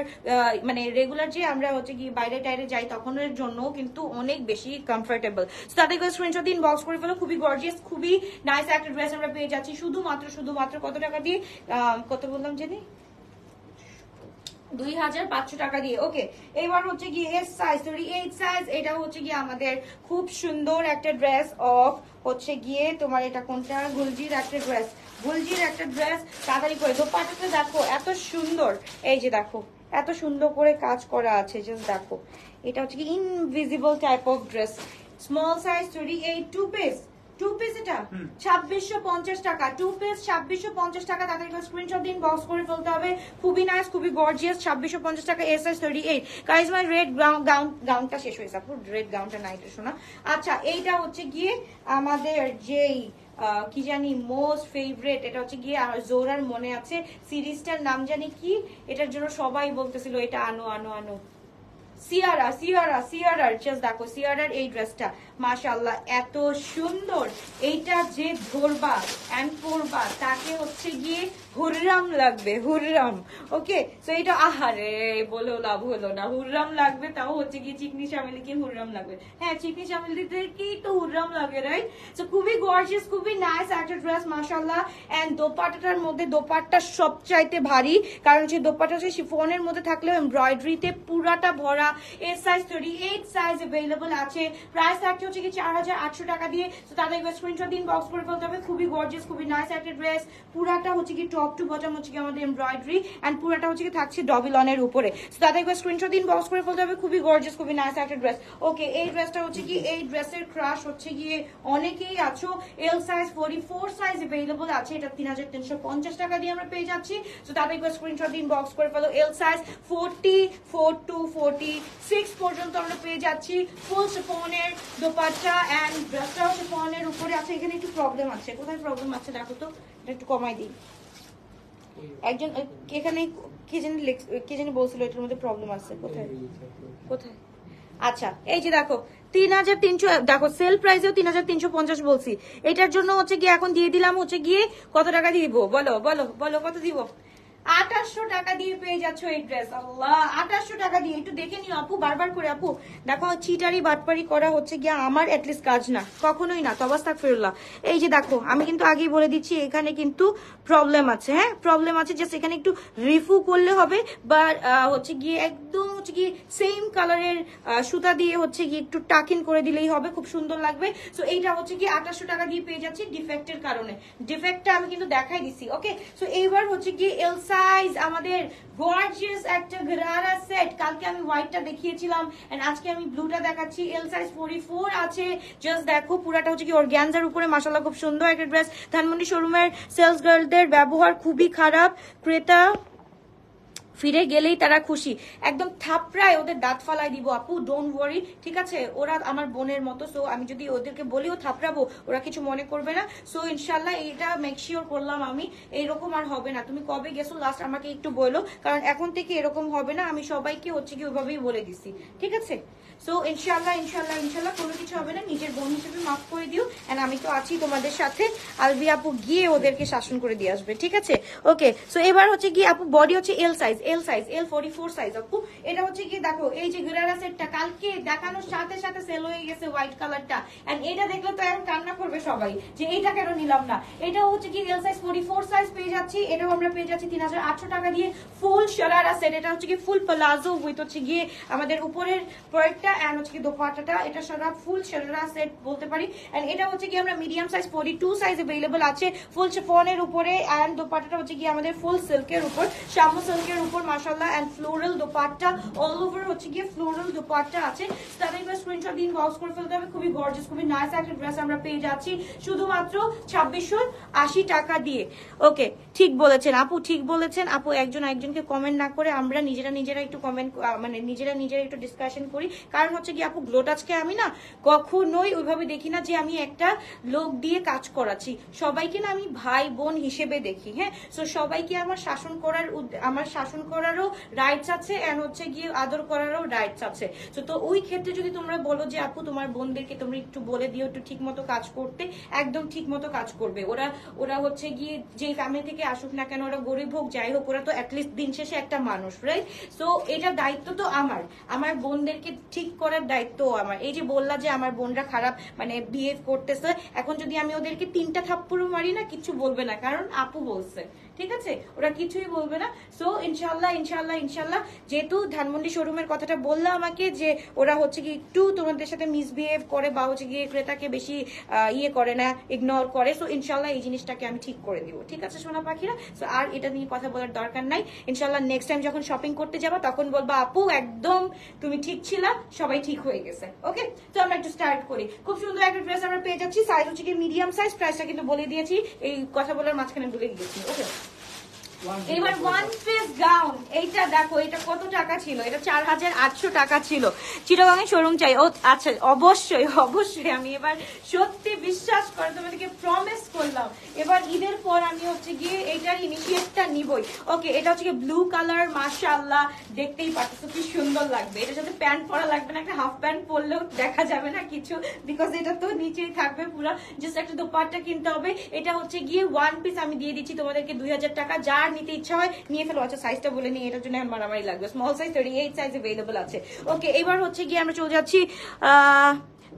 মানে রেগুলার যে আমরা হচ্ছে কি বাইরে টাইরে যাই তখনের জন্য কিন্তু অনেক বেশি কমফোর্টেবল। তাদের স্ক্রিনশট দিন, বক্স করে ফেলো। খুবই গর্জিয়াস, খুবই নাইস একটা ড্রেস আমরা পেয়ে যাচ্ছি শুধুমাত্র কত টাকা দিয়ে? কত বললাম জানি, 2500 টাকা দিয়ে। ওকে, এবার হচ্ছে কি এস সাইজ 38 সাইজ, এটা হচ্ছে কি আমাদের খুব সুন্দর একটা ড্রেস অফ হচ্ছে গিয়ে তোমার এটা কোনটা, গুলজির একটা ড্রেস, গুলজির একটা ড্রেস। তাড়াতাড়ি করে দোপাট্টাটা দেখো এত সুন্দর, এই যে দেখো এত সুন্দর করে কাজ করা আছে, জাস্ট দেখো। এটা হচ্ছে কি invisible type of dress, small size 38, two piece এটা 2650 টাকা, টু পিস 2650 টাকা। তাদেরকে স্ক্রিনশট দিন, বক্স করে ফেলতে হবে। খুবই নাইস, খুবই গর্জিয়াস, 2650 টাকা, S size 38। Guys my red গাউনটা শেষ হয়েছে আপু, রেড গাউনটা নাই এটা শোনা। আচ্ছা, এইটা হচ্ছে গিয়ে আমাদের যেই কি জানি মোস্ট ফেভারিট, এটা হচ্ছে গিয়ে আমার জোরার মনে আছে সিরিজটার নাম জানি কি, এটার জন্য সবাই বলতেছিল এটা আনো আনো আনো, সিয়ারার জাস্ট দেখো সিয়ারার এই ড্রেসটা মাশাআল্লাহ এত সুন্দর। এইটা যে ধরবা এন্ড পরবা তাকে হচ্ছে গিয়ে হুররাম লাগবে, হুররাম। ওকে, সো এটা আহারে বলে লাভ হলো না, হুররাম লাগবে, তাও হচ্ছে গিয়ে চিকনি চামেলি কি হুররাম লাগবে। হ্যাঁ, চিকনি চামেলিদেরকেই তো হুররাম লাগে, রাইট? সো খুবই গর্জিয়াস, খুবই নাইস একটা ড্রেস মাশাআল্লাহ। এন্ড দোপাট্টাটার মধ্যে, দোপাট্টা সবচাইতে ভারী, কারণ যে দোপাট্টা হচ্ছে শিফনের মধ্যে থাকলেও এমব্রয়ডারিতে পুরাটা ভরা। এস সাইজ 38 সাইজ अवेलेबल আছে। প্রাইস থাকছে হচ্ছে কি 4800 টাকা দিয়ে। তো তাদের স্ক্রিনশট দিন, বক্স করে ফেলতে হবে। খুবই গর্জিয়াস, খুবই নাইস একটা ড্রেস। পুরাটা হচ্ছে কি টপ টু বটম হচ্ছে কি আমাদের এমব্রয়ডারি এন্ড পুরাটা হচ্ছে কি থাকছে ডবল অনের উপরে। তো তাদের স্ক্রিনশট দিন, বক্স করে ফেলতে হবে। খুবই গর্জিয়াস, খুবই নাইস একটা ড্রেস। ওকে, এই ড্রেসটা হচ্ছে কি, এই ড্রেসের ক্রাশ হচ্ছে গিয়ে অনেকেই আছো। এল সাইজ 44 সাইজ अवेलेबल আছে, এটা 3350 টাকা দিয়ে আমরা পেয়ে যাচ্ছি। তো তাদের স্ক্রিনশট দিন, বক্স করে ফেলো। এল সাইজ 44 to 46 পর্যন্ত আমরা পেয়ে যাচ্ছি। ফুল শিফনের দোপাট্টা এন্ড ড্রেসটাও শিফনের উপরে আছে। এখানে একটু প্রবলেম আছে, কোথায় প্রবলেম আছে দেখো তো, এটা একটু কমাই দিই। একজন এখানে কে জানি বলছিল এটার মধ্যে প্রবলেম আছে, কোথায় কোথায়? আচ্ছা এই যে দেখো 3300, দেখো সেল প্রাইসেও 3350 বলছি, এটার জন্য হচ্ছে গিয়ে এখন দিয়ে দিলাম হচ্ছে গিয়ে কত টাকা দিব বলো বলো বলো কত দিব? 2800 টাকা দিয়ে পেয়ে যাচ্ছ এই ড্রেস। আল্লাহ, 2800 টাকা দিয়ে। একটু দেখে নিও আপু, বারবার করে আপু দেখো, চিটারি বাটপারি করা হচ্ছে গিয়ে আমার এটলিস্ট কাজ না, কখনোই না, তবাস্তাগফিরুল্লাহ। এই যে দেখো, আমি কিন্তু আগেই বলে দিচ্ছি এখানে কিন্তু প্রবলেম আছে, হ্যাঁ প্রবলেম আছে, জাস্ট এখানে একটু রিফু করলে হবে, বা হচ্ছে গিয়ে একদম হচ্ছে গিয়ে সেম কালারের সুতা দিয়ে হচ্ছে গিয়ে একটু টাকিন করে দিলেই হবে, খুব সুন্দর লাগবে। সো এইটা হচ্ছে গিয়ে 2800 টাকা দিয়ে পেয়ে যাচ্ছি ডিফেক্টের কারণে, ডিফেক্টটা আমি কিন্তু দেখাই দিছি। ওকে, সো এইবার হচ্ছে গিয়ে এল সাইজ আমাদের গর্জিয়াস একটা গরারা সেট, কালকে আমি হোয়াইটটা দেখিয়েছিলাম এন্ড আজকে আমি ব্লুটা দেখাচ্ছি। এল সাইজ 44 আছে, জাস্ট দেখো পুরাটা হচ্ছে কি অর্গানজার উপরে, মাশাআল্লাহ খুব সুন্দর একটা ড্রেস। ধানমন্ডি শোরুমের সেলস গার্লদের ব্যবহার খুবই খারাপ, ক্রেতা ফিরে গেলেই তারা খুশি, একদম থাপড়ায় ওদের দাঁত ফালাই দিব আপু, ডোন্ট ওয়ারি, ঠিক আছে? ওরা আমার বোনের মতো, সো আমি যদি ওদেরকে বলিও থাপড়াবো ওরা কিছু মনে করবে না। সো ইনশাল্লাহ এটা মেক শিওর করলাম আমি, এইরকম আর হবে না। তুমি কবে গেছো লাস্ট আমাকে একটু বলো, কারণ এখন থেকে এরকম হবে না, আমি সবাইকে হচ্ছে কি ওইভাবেই বলে দিছি, ঠিক আছে? সো ইনশাল্লাহ ইনশাল্লাহ ইনশাল্লাহ কোনো কিছু হবে না, নিজের বোন হিসেবে মাফ করে দিও, এন্ড আমি তো আছি তোমাদের সাথে। আলবি আপু গিয়ে ওদেরকে শাসন করে দিয়ে আসবে, ঠিক আছে? ওকে, সো এবার হচ্ছে কি আপু বডি হচ্ছে এল সাইজ, এল 44 সাইজ আপু। এটা হচ্ছে কি দেখো, এই যে গরারা সেটটা কালকে দেখানোর সাথে সাথে সেল হয়ে গেছে হোয়াইট কালারটা, এন্ড এটা দেখলে তো এখন কান্না করবে সবাই যে এইটা কেন নিলাম না। এটা হচ্ছে কি এল সাইজ 44 সাইজ পেয়ে যাচ্ছি, এটাও আমরা পেয়ে যাচ্ছি 3800 টাকা দিয়ে। ফুল শরারা সেট, এটা হচ্ছে কি ফুল প্লাজো উইথ হচ্ছে গিয়ে আমাদের উপরের প্রোডাক্টটা এন্ড হচ্ছে কি দোপাট্টাটা, এটা সারা ফুল শরারা সেট বলতে পারি। এন্ড এটা হচ্ছে কি আমরা মিডিয়াম সাইজ 42 সাইজ अवेलेबल আছে, ফুল শিফনের উপরে, এন্ড দোপাট্টাটা হচ্ছে কি আমাদের ফুল সিল্কের উপর, শামু সিল্কের উপর মাশাআল্লাহ, and floral dupatta, all over হচ্ছে কি ফ্লোরাল দোপাট্টা আছে। তাদের একটা স্ক্রিনশট দিন, বক্স করে ফেলতে হবে। খুবই গর্জিয়াস, খুবই নাইস একটা ড্রেস আমরা পেয়ে যাচ্ছি শুধুমাত্র 2680 টাকা দিয়ে। ওকে, ঠিক বলেছেন আপু, ঠিক বলেছেন আপু, একজন একজনকে কমেন্ট না করে আমরা নিজেরা একটু কমেন্ট, মানে নিজেরা একটু ডিসকাশন করি। কারণ হচ্ছে কি আপু গ্লোটাচকে আমি না কখনোই ওইভাবে দেখি না যে আমি একটা লোক দিয়ে কাজ করাচ্ছি, সবাইকে না আমি ভাই বোন হিসেবে দেখি, হ্যাঁ? সো সবাইকে আমার শাসন করারও রাইটস আছে, এন্ড হচ্ছে গিয়ে আদর করারও রাইটস আছে। তো ওই ক্ষেত্রে যদি তোমরা বলো যে আপু তোমার বোনদেরকে তোমরা একটু বলে দিও একটু ঠিক মতো কাজ করতে, একদম ঠিক মতো কাজ করবে। ওরা হচ্ছে গিয়ে যে ফ্যামিলি থেকে আসুক না কেন, ওরা গরিব হোক যাই হোক, ওরা তো অ্যাটলিস্ট দিন শেষে একটা মানুষ, রাইট? সো এটা দায়িত্ব তো আমার বোনদেরকে ঠিক করার দায়িত্ব আমার। এই যে বললা যে আমার বোনরা খারাপ মানে বিহেভ করতেছে, এখন যদি আমি ওদেরকে 3টা থাপ্পড়ও মারি না কিছু বলবে না, কারণ আপু বলছে, ঠিক আছে? ওরা কিছুই বলবে না। সো ইনশাল্লাহ ইনশাল্লাহ ইনশাল্লাহ, যেহেতু ধানমন্ডি শোরুমের কথাটা বললা আমাকে যে ওরা হচ্ছে কি একটু তোমাদের সাথে মিসবিহেভ করে বা হচ্ছে গিয়ে ক্রেতাকে বেশি ইয়ে করে না, ইগনোর করে, সো ইনশাল্লাহ এই জিনিসটাকে আমি ঠিক করে দিব, ঠিক আছে সোনা পাখিরা? সো আর এটা নিয়ে কথা বলার দরকার নাই। ইনশাল্লাহ নেক্সট টাইম যখন শপিং করতে যাবা তখন বলবা আপু একদম তুমি ঠিক ছিলা, সবাই ঠিক হয়ে গেছে। ওকে, তো আমরা একটু স্টার্ট করি। খুব সুন্দর একটা ড্রেস আমরা পেয়ে যাচ্ছি, সাইজ হচ্ছে কি মিডিয়াম সাইজ, প্রাইসটা কিন্তু বলে দিয়েছি, এই কথা বলার মাঝখানে ভুলে গিয়েছি। ওকে, এবার ওয়ান পিস গাউন, এইটা দেখো, এটা কত টাকা ছিল? এটা 4800 টাকা ছিল। চিটাগাং এর শোরুম চাই? ও আচ্ছা, অবশ্যই অবশ্যই, আমি এবার সত্যি বিশ্বাস করে তোমাদেরকে প্রমিস করলাম এবার ঈদের পর আমি হচ্ছে গিয়ে এইটার ইনিশিয়েটটা নিবই। ওকে, এটা হচ্ছে গিয়ে ব্লু কালার, মাশাআল্লাহ দেখতেই পাচ্ছ কি সুন্দর লাগবে। এটার সাথে প্যান্ট পরা লাগবে না, একটা হাফ প্যান্ট পরলেও দেখা যাবে না কিছু, বিকজ এটা তো নিচেই থাকবে পুরো, জাস্ট একটা দোপাট্টা কিনতে হবে। এটা হচ্ছে গিয়ে ওয়ান পিস আমি দিয়ে দিচ্ছি তোমাদেরকে 2000 টাকা, যার নিতে ইচ্ছা হয় নিয়ে ফেলো। আচ্ছা সাইজটা বলে নিই, এটার জন্য এখন মারামারি লাগবে। স্মল সাইজ 38 সাইজ अवेलेबल আছে। ওকে, এবার হচ্ছে গিয়ে আমরা চলে যাচ্ছি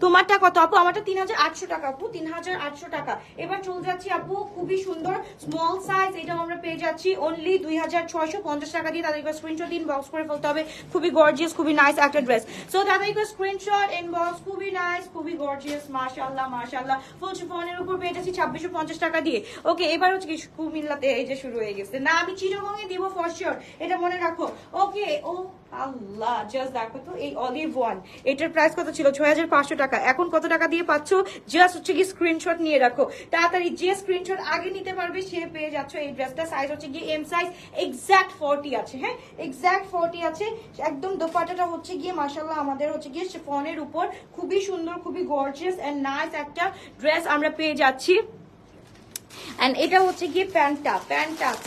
তোমারটা কত আপু? আমারটা 3800 টাকা আপু, 3800 টাকা। এবার চলে যাচ্ছি আপু, খুবই সুন্দর স্মল সাইজ, এটাও আমরা পেয়ে যাচ্ছি অনলি 2650 টাকা দিয়ে। তাদেরকে স্ক্রিনশট ইনবক্স করে ফেলতে হবে। খুবই গর্জিয়াস, খুবই নাইস একটা ড্রেস। সো তাদেরকে স্ক্রিনশট ইনবক্স, খুবই নাইস, খুবই গর্জিয়াস, মাশাআল্লাহ মাশাআল্লাহ। ফুল শিফনের উপর পেয়ে যাচ্ছি 2650 টাকা দিয়ে। ওকে, এবার হচ্ছে কি কুমিল্লাতে এই যে শুরু হয়ে গেছে না, আমি চিটাগং এ দিব ফর শিওর, এটা মনে রাখো। ওকে, ও আল্লাহ, জাস্ট দেখো তো এই অলিভ ওয়ান, এটার প্রাইস কত ছিল? 6500 টাকা। এখন কত টাকা দিয়ে পাচ্ছ? জাস্ট হচ্ছে কি স্ক্রিনশট নিয়ে রাখো তাড়াতাড়ি, যে স্ক্রিনশট আগে নিতে পারবে সে পেয়ে যাচ্ছ এই ড্রেসটা। সাইজ হচ্ছে গিয়ে এম সাইজ, এক্সাক্ট 40 আছে, হ্যাঁ এক্সাক্ট 40 আছে। একদম দোপাট্টাটা হচ্ছে গিয়ে মাশাআল্লাহ আমাদের হচ্ছে গিয়ে শিফনের উপর, খুবই সুন্দর, খুবই গর্জিয়াস এন্ড নাইস একটা ড্রেস আমরা পেয়ে যাচ্ছি। এন্ড এটা হচ্ছে গিয়ে প্যান্টটা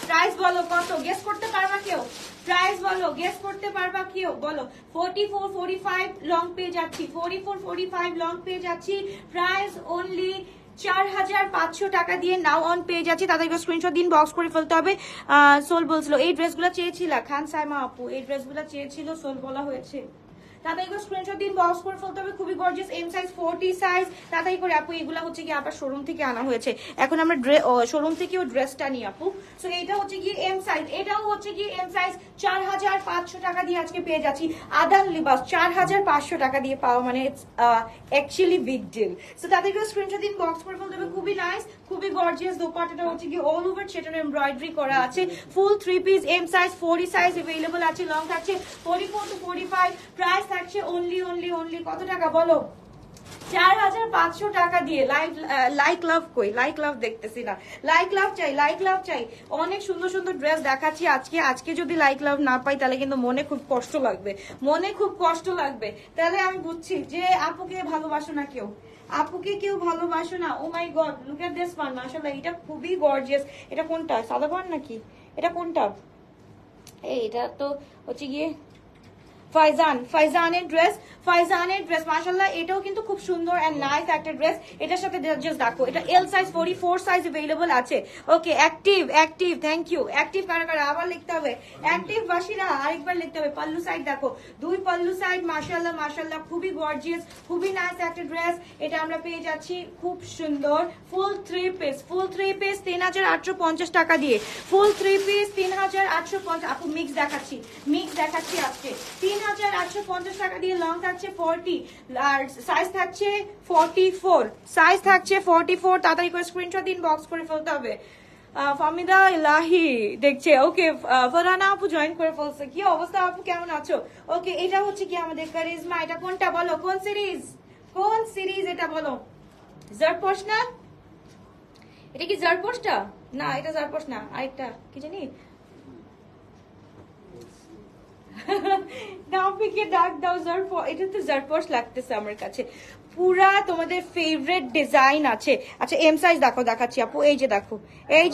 প্রাইস বলো কত? গেস করতে পারবা কেউ? প্রাইস বলো, গেস করতে পারবা কেউ? বলো 44 45 লং পেয়ে যাচ্ছি, 44 45 লং পেয়ে যাচ্ছি। প্রাইস অনলি 4500 টাকা দিয়ে নাও অন পেয়ে যাচ্ছি। তাদেরকে স্ক্রিনশট দিন, বক্স করে ফেলতে হবে। সোল বলছিল এই ড্রেসগুলো চেয়েছিল, খান সাইমা আপু এই ড্রেসগুলো চেয়েছিল, সোল বলা হয়েছে। তাদেরকে স্ক্রিনশট দিন, বক্স করে ফেলতে হবে। খুবই গর্জিয়াস, এম সাইজ 40 সাইজ। তাড়াতাড়ি করে আপু, এগুলো হচ্ছে কি আবার শোরুম থেকে আনা হয়েছে। এখন আমরা শোরুম থেকেও ড্রেসটা নিই আপু। সো এটা হচ্ছে কি এম সাইজ, এটাও হচ্ছে কি এম সাইজ। 4500 টাকা দিয়ে আজকে পেয়ে যাচ্ছি। আদান লিবাস 4500 টাকা দিয়ে পাওয়া মানে অ্যাকচুয়ালি বিগ ডিল। সো তাদেরকে স্ক্রিনশট দিন, বক্স করে ফেলতে হবে। খুবই নাইস, খুবই গর্জিয়াস। দোপাট্টাটা হচ্ছে কি অল ওভার সেটার এমব্রয়ডারি করা আছে। ফুল 3 পিস, এম সাইজ 40 সাইজ अवेलेबल আছে। লং থাকছে 44 to 45। প্রাইস থাকছে অনলি কত টাকা বলো? 4500 টাকা দিয়ে। লাইক লাভ কই? লাইক লাভ দেখতেছি না। লাইক লাভ চাই, লাইক লাভ চাই। অনেক সুন্দর সুন্দর ড্রেস দেখাচ্ছি আজকে যদি লাইক লাভ না পাই তাহলে কিন্তু মনে খুব কষ্ট লাগবে, মনে খুব কষ্ট লাগবে। তাহলে আমি বুঝছি যে আপুকে ভালোবাসো না কেউ, আপুকে কেউ ভালোবাসো না। Oh my god, look at this one, মাশাআল্লাহ এটা খুবই গর্জিয়াস। এটা কোনটা, সাদা পান নাকি? এটা কোনটা? এটা তো হচ্ছে গিয়ে ফাইজানের ড্রেস মাশাআল্লাহ এটাও কিন্তু খুব সুন্দর এন্ড নাইস একটা ড্রেস। এটার সাথে জাস্ট দেখো, এটা এল সাইজ 44 সাইজ अवेलेबल আছে। ওকে, অ্যাক্টিভ থ্যাংক ইউ। অ্যাক্টিভ কারা আবার লিখতে হবে, অ্যাক্টিভ বাসিরা আরেকবার লিখতে হবে। পাল্লু সাইড দেখো, 2 পাল্লু সাইড মাশাআল্লাহ খুবই গর্জিয়াস, খুবই নাইস একটা ড্রেস। এটা আমরা পেয়ে যাচ্ছি খুব সুন্দর ফুল 3 পিস 3850 টাকা দিয়ে। ফুল 3 পিস 3850। আপু মিক্স দেখাচ্ছি আজকে 3850 টাকা দিয়ে। লং থাকছে 40 আর সাইজ থাকছে 44। তাড়াতাড়ি করে স্ক্রিনশট দিন, বক্স করে ফেলতে হবে। ফামিদা ইলাহি দেখছে। ওকে, ফরহানা আপু জয়েন করে ফেলছে। কি অবস্থা আপু, কেমন আছো? ওকে, এটা হচ্ছে কি আমাদের কারিজমা। এটা কোনটা বলো, কোন সিরিজ এটা বলো? জারপোশ না? এটা কি জারপোশটা? না এটা জারপোশ না, আরেকটা কি জানি। নাফিকে ডাক দাও জারপোশ। এটা তো জারপোশ লাগতেছে আমার কাছে। পুরা তোমাদের ফেভারিট ডিজাইন আছে। আচ্ছা এম সাইজ দেখাচ্ছি আপু। এই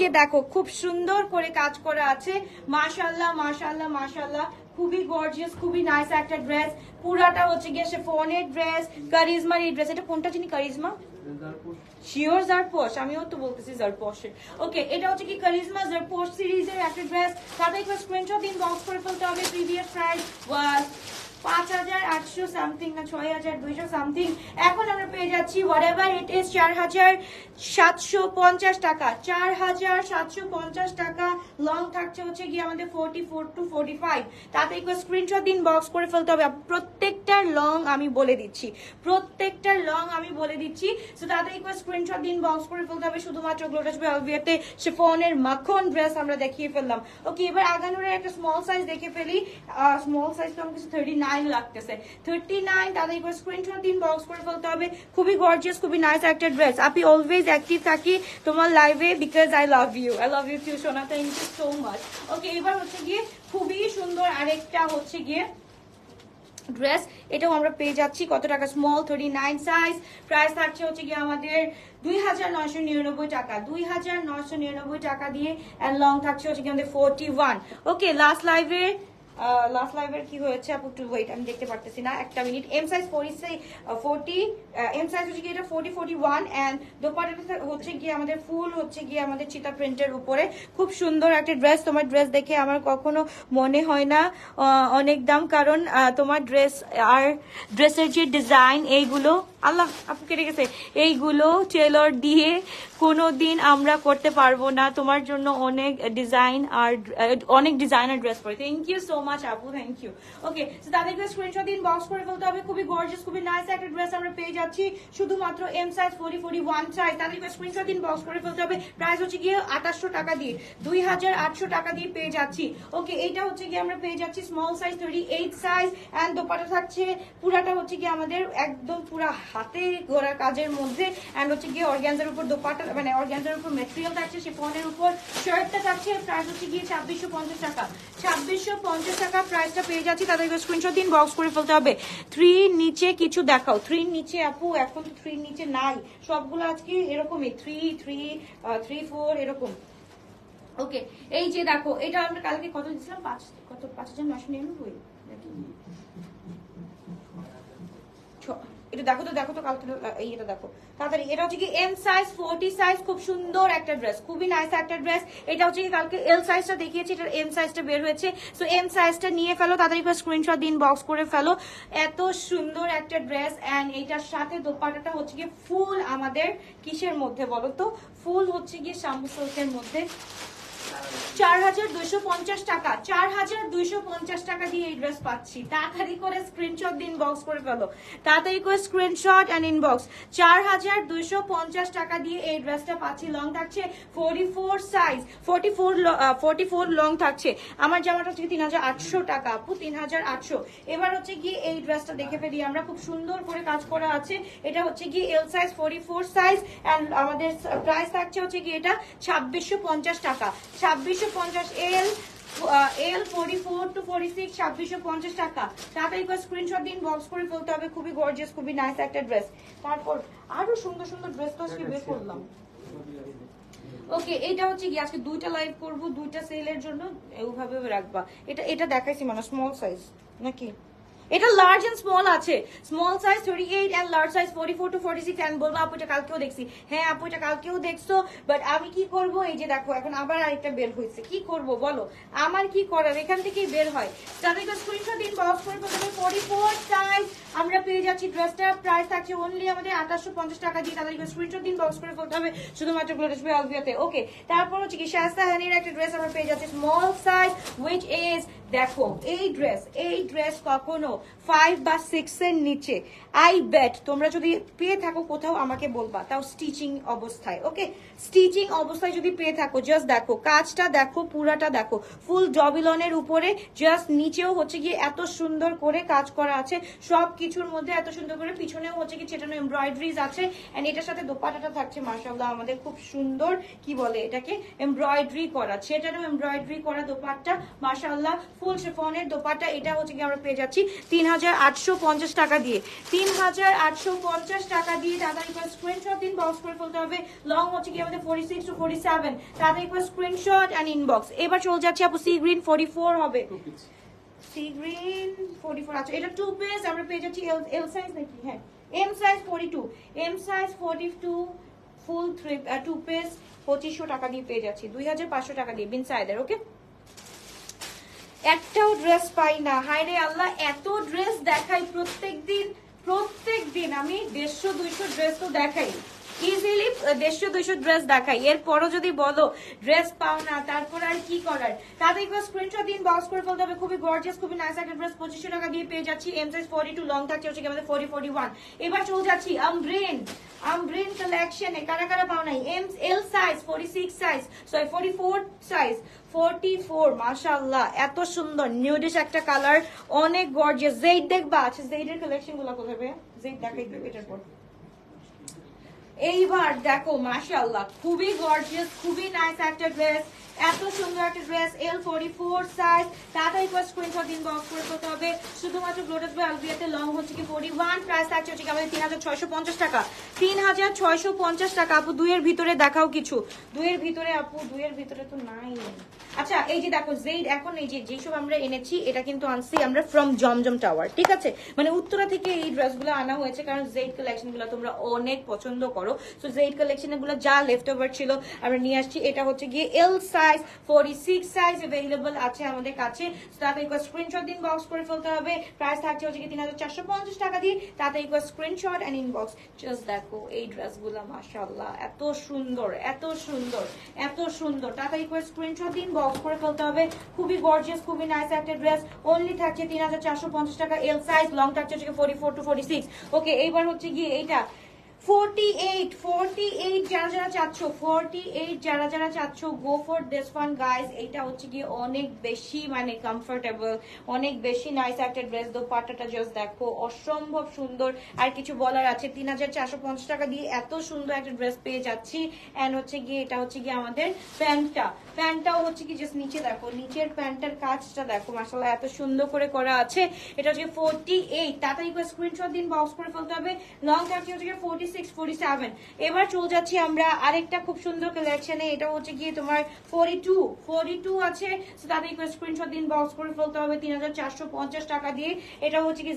যে দেখো খুব সুন্দর করে কাজ করা আছে। মাশাআল্লাহ খুবই গর্জিয়াস, খুবই নাইস একটা ড্রেস। পুরাটা হচ্ছে গিয়ে শিফনের ড্রেস, কারিজমার এই ড্রেস। এটা কোনটা চিনি, কারিজমা শিওর জারপোশ, আমিও তো বলতেছি জারপোশের। ওকে, এটা হচ্ছে কি কারিজমা জারপোশ সিরিজের একটা ড্রেস। তাদের একটু স্ক্রিনশট দিন, বক্স করে ফেলতে হবে। প্রিভিয়াস প্রাইস ওয়াজ 5800 সামথিং না 6200 সামথিং। এখন আমরা পেয়ে যাচ্ছি হোয়াটএভার ইট ইজ 4750 টাকা। 4750 টাকা। লং থাকছে হচ্ছে কি আমাদের 44 to 45। তাতে একটু স্ক্রিনশট দিন, বক্স করে ফেলতে হবে। প্রত্যেকটার লং আমি বলে দিচ্ছি। সো তাতে একটু স্ক্রিনশট দিন, বক্স করে ফেলতে হবে। শুধুমাত্র গ্লোটাস বাই আলভিয়াতে শিফনের মাখন ড্রেস আমরা দেখিয়ে ফেললাম। ওকে, এবার আগানোর একটা স্মল সাইজ দেখে ফেলি। স্মল সাইজ তো আমাকে 39 লাগতেছে, 39। তাদের একটু স্ক্রিনশট দিন, বক্স করে ফেলতে হবে। খুবই গর্জিয়াস, খুবই নাইস একটা ড্রেস। আপনি অলওয়েজ অ্যাক্টিভ থাকি তোমার লাইভে, because I love you too সোনা, thank you so much. Okay, এবার হচ্ছে গিয়ে খুবই সুন্দর আরেকটা হচ্ছে গিয়ে ড্রেস। এটাও আমরা পেয়ে যাচ্ছি কত টাকা? Small 39 size. প্রাইস থাকছে হচ্ছে গিয়ে আমাদের 2999 টাকা। 2999 টাকা দিয়ে। এন্ড লং থাকছে হচ্ছে গিয়ে আমাদের 41। ওকে, লাস্ট লাইভের কি হয়েছে আপু, একটু ওয়েট, আমি দেখতে পারতেছি না, একটা minute. M size 40 M size হচ্ছে গিয়ে এটা 40 41। এন্ড দোপাট্টাটা হচ্ছে গিয়ে আমাদের ফুল হচ্ছে গিয়ে আমাদের চিতা প্রিন্টের উপরে। খুব সুন্দর একটা ড্রেস। তোমার ড্রেস দেখে আমার কখনো মনে হয় না অনেক দাম, কারণ তোমার ড্রেস আর ড্রেসের যে ডিজাইন এইগুলো, আল্লাহ আপু কেটে গেছে, এইগুলো টেলর দিয়ে কোনোদিন আমরা করতে পারবো না। তোমার জন্য অনেক ডিজাইন আর অনেক ডিজাইনার ড্রেস পরে। থ্যাংক ইউ সো মাচ আপু, থ্যাংক ইউ। ওকে, তো তাদেরকে স্ক্রিনশট দিন, বক্স করে ফেলতে হবে। খুবই গর্জিয়াস, খুবই নাইস একটা ড্রেস আমরা পেয়ে যাচ্ছি শুধুমাত্র এম সাইজ 40 41 সাইজ। তাদেরকে স্ক্রিনশট দিন, বক্স করে ফেলতে হবে। প্রাইস হচ্ছে গিয়ে 2800 টাকা দিয়ে, 2800 টাকা দিয়ে পেয়ে যাচ্ছি। ওকে, এইটা হচ্ছে গিয়ে আমরা পেয়ে যাচ্ছি small size 38 size. And dupatta থাকছে পুরাটা হচ্ছে গিয়ে আমাদের একদম পুরা হাতে গড়া কাজের মধ্যে। এন্ড হচ্ছে গিয়ে অর্গানজার উপর দোপাট্টা, মানে অর্গানজার উপর ম্যাটেরিয়াল থাকছে, শিফনের উপর শার্টটা থাকছে। প্রাইস হচ্ছে গিয়ে 2650 টাকা। 2650 টাকা প্রাইসটা পেয়ে যাচ্ছি। তাদেরকে স্ক্রিনশট দিন, বক্স করে ফেলতে হবে। 3 নিচে কিছু দেখাও। 3 নিচে আপু এখন তো 3 নিচে নাই, সবগুলো আজকে এরকমই 3 3 3 4 এরকম। ওকে, এই যে দেখো এটা আমরা কালকে কত দিছিলাম, 5,999 নাকি, এটা দেখো তো, দেখো তো কালকে এই এটা দেখো তাড়াতাড়ি। এটা হচ্ছে কি এম সাইজ 40 সাইজ, খুব সুন্দর একটা ড্রেস, খুবই নাইস একটা ড্রেস। এটা হচ্ছে কি কালকে এল সাইজটা দেখিয়েছি, এটা এম সাইজটা বের হয়েছে। সো এম সাইজটা নিয়ে ফেলো তাড়াতাড়ি করে, স্ক্রিনশট দিন, বক্স করে ফেলো। এত সুন্দর একটা ড্রেস, এন্ড এটার সাথে দোপাট্টাটা হচ্ছে কি ফুল আমাদের কিসের মধ্যে বলো তো, ফুল হচ্ছে গিয়ে শাম্বু সিল্কের মধ্যে। 4,250 টাকা, 4,250 টাকা দিয়ে এই ড্রেস পাচ্ছি। তাড়াতাড়ি করে স্ক্রিনশট দিন, বক্স করে ফেলো, তাড়াতাড়ি করে স্ক্রিনশট এন্ড ইনবক্স। 4,250 টাকা দিয়ে এই ড্রেসটা পাচ্ছি। লং থাকছে 44 সাইজ, 44 লং থাকছে। আমার জামাটা হচ্ছে 3,800 টাকা আপু, 3,800। এবার হচ্ছে গিয়ে এই ড্রেসটা দেখে ফেলি আমরা, খুব সুন্দর করে কাজ করা আছে। এটা হচ্ছে গিয়ে এল সাইজ 44 সাইজ, এন্ড আমাদের প্রাইস থাকছে হচ্ছে গিয়ে এটা 2,650 টাকা। 2,650 এল 44 to 46, 2,650 টাকা। তাড়াতাড়ি করে স্ক্রিনশট দিন, বক্স করে ফেলতে হবে। খুবই গর্জিয়াস, খুবই নাইস একটা ড্রেস। তারপর আরো সুন্দর সুন্দর ড্রেস তো আজকে বের করলাম। ওকে, এটা হচ্ছে কি আজকে দুইটা লাইভ করব, দুইটা সেলের জন্য এইভাবে রাখবা। এটা দেখাইছি মানে স্মল সাইজ নাকি, এটা লার্জ এন্ড স্মল আছে। Small size 38 and large size 44 to 46। আমি বলবো আপু এটা কালকেও দেখছি, হ্যাঁ আপু এটা কালকেও দেখছো, বাট আমি কি করব, এই যে দেখো এখন আবার আরেকটা বের হয়েছে, কি করব বলো, আমার কি করার, এখান থেকেই বের হয়। তাদেরকে স্ক্রিনশট দিন, বক্স করে ফেলতে। 44 সাইজ আমরা পেয়ে যাচ্ছি। ড্রেসটার প্রাইস থাকছে অনলি আমাদের 2,850 টাকা দিয়ে। তাদেরকে স্ক্রিনশট দিন, বক্স করে ফেলতে হবে শুধুমাত্র গ্লোরিয়াস বাই আলভিয়াতে। ওকে, তারপর হচ্ছে কি শায়স্তা হানির একটা ড্রেস আমরা পেয়ে যাচ্ছি স্মল সাইজ, হুইচ ইজ, দেখো এই ড্রেস কখনো 5 বা 6 এর নিচে, আই বেট তোমরা যদি পেয়ে থাকো কোথাও আমাকে বলবা, তাও স্টিচিং অবস্থায়। ওকে, স্টিচিং অবস্থায় যদি পেয়ে থাকো, জাস্ট দেখো কাজটা, দেখো পুরাটা দেখো, ফুল ডবিলনের উপরে, জাস্ট নিচেও হচ্ছে গিয়ে এত সুন্দর করে কাজ করা আছে। সব কিছুর মধ্যে এত সুন্দর করে, পিছনেও হচ্ছে কি ছেটানো এমব্রয়ডারিজ আছে, এন্ড এটার সাথে দোপাট্টাটা থাকছে মাশাআল্লাহ আমাদের খুব সুন্দর, কি বলে এটাকে, এমব্রয়ডারি করা, ছেটানো এমব্রয়ডারি করা দোপাট্টা মাশাআল্লাহ, ফুল শিফনের দোপাট্টা। এটা হচ্ছে কি আমরা পেয়ে যাচ্ছি 3,850 টাকা দিয়ে। 3,850 টাকা দিয়ে। তাড়াতাড়ি করে স্ক্রিনশট দিন, বক্স করে ফেলতে হবে। লং হচ্ছে কি আমাদের 46 to 47। তাড়াতাড়ি করে স্ক্রিনশট এন্ড ইনবক্স। এবার চলে যাচ্ছে আপু সি গ্রিন 44 হবে, সি গ্রিন 44 আছে। এটা 2 পিস আমরা পেয়ে যাচ্ছি এল সাইজ নাকি, হ্যাঁ এম সাইজ 42, এম সাইজ 42 ফুল 2 পিস 2,500 টাকা দিয়ে পেয়ে যাচ্ছি, 2,500 টাকা দিয়ে বিন সাইদের। ওকে, একটাও ড্রেস পাই না, হায় রে আল্লাহ, এত ড্রেস দেখাই প্রত্যেক দিন আমি 150-200 ড্রেস তো দেখাই, ইজিলি 150-200 ড্রেস দেখাই। এরপরও যদি বলো ড্রেস পাও না, তারপর আর কি করার। তাদের একবার স্ক্রিনশট দিন, বক্স করে ফেলতে হবে। খুবই গর্জিয়াস, খুবই নাইস একটা ড্রেস, 2,500 টাকা দিয়ে পেয়ে যাচ্ছি। এম সাইজ 42, লং থাকছে হচ্ছে আমাদের 40-41। এবার চলে যাচ্ছি আমব্রেন কালেকশনে। কারা কারা পাও নাই, L size 46 size, sorry 44 size, 44 মাশাআল্লাহ, এত সুন্দর নিউডিশ একটা কালার, অনেক গর্জিয়াস। জেড দেখবা, আচ্ছা জেডের কালেকশন গুলো কোথায় পেয়ে, জেড দেখাই দিই এটার পর। এইবার দেখো মাশাআল্লাহ, খুবই গর্জিয়াস, খুবই নাইস একটা ড্রেস, এত সুন্দর একটা ড্রেস, এল 44 সাইজ। তাড়াতাড়ি করে স্ক্রিনশট দিন, বক্স করে করতে হবে শুধুমাত্র গ্লোরিয়াস বাই আলভিয়াতে। লং হচ্ছে কি 41, প্রাইস থাকছে হচ্ছে কি আমাদের 3,650 টাকা, 3,650 টাকা। আপু দুইয়ের ভিতরে দেখাও কিছু, দুইয়ের ভিতরে আপু, দুইয়ের ভিতরে তো নাই। আচ্ছা এই যে দেখো জেড, এখন এই যে যেসব আমরা এনেছি এটা কিন্তু আনছি আমরা ফ্রম জমজম টাওয়ার, ঠিক আছে, মানে উত্তরা থেকে এই ড্রেসগুলো আনা হয়েছে, কারণ জেড কালেকশন গুলো তোমরা অনেক পছন্দ করো। তো জেড কালেকশন গুলো যা লেফট ওভার ছিল আমরা নিয়ে আসছি। এটা হচ্ছে গিয়ে এল সাইজ 46 সাইজ अवेलेबल আছে আমাদের কাছে। তাতে একবার স্ক্রিনশট দিন, বক্স করে ফেলতে হবে। প্রাইস থাকছে হচ্ছে কি 3,450 টাকা দিয়ে। তাতে একবার স্ক্রিনশট এন্ড ইনবক্স। জাস্ট দেখো এই ড্রেসগুলো মাশাআল্লাহ, এত সুন্দর, এত সুন্দর, এত সুন্দর। তাতে একবার স্ক্রিনশট দিন, বক্স করে ফেলতে হবে। খুবই গর্জিয়াস, খুবই নাইস একটা ড্রেস, অনলি থাকছে 3,450 টাকা, এল সাইজ, লং থাকছে হচ্ছে 44 to 46। ওকে, এইবার হচ্ছে গিয়ে এইটা 48 যারা যারা চাচ্ছ, 48 যারা যারা চাচ্ছ, go for this one guys. এইটা হচ্ছে গিয়ে অনেক বেশি মানে কমফোর্টেবল, অনেক বেশি নাইস একটা ড্রেস। দোপাট্টাটা জাস্ট দেখো, অসম্ভব সুন্দর। আর কিছু বলার আছে, 3,450 টাকা দিয়ে এত সুন্দর একটা ড্রেস পেয়ে যাচ্ছি। এন্ড হচ্ছে গিয়ে এটা হচ্ছে গিয়ে আমাদের প্যান্টটাও হচ্ছে কি জাস্ট নিচে দেখো, নিচের প্যান্টের কাজটা দেখো মাশাআল্লাহ, এত সুন্দর করে করা আছে। এটা হচ্ছে 48। তাড়াতাড়ি করে স্ক্রিনশট দিন, বক্স করে ফেলতে হবে। লং থাকছে হচ্ছে 46 46, 47। এবার চলে যাচ্ছি আমরা আরেকটা খুব সুন্দর কালেকশনে, এটা হচ্ছে গিয়ে তোমার 42 আছে। তাদের স্ক্রিনশট দিন, বক্স করে ফেলতে হবে 3450 টাকা দিয়ে। এটা হচ্ছে কি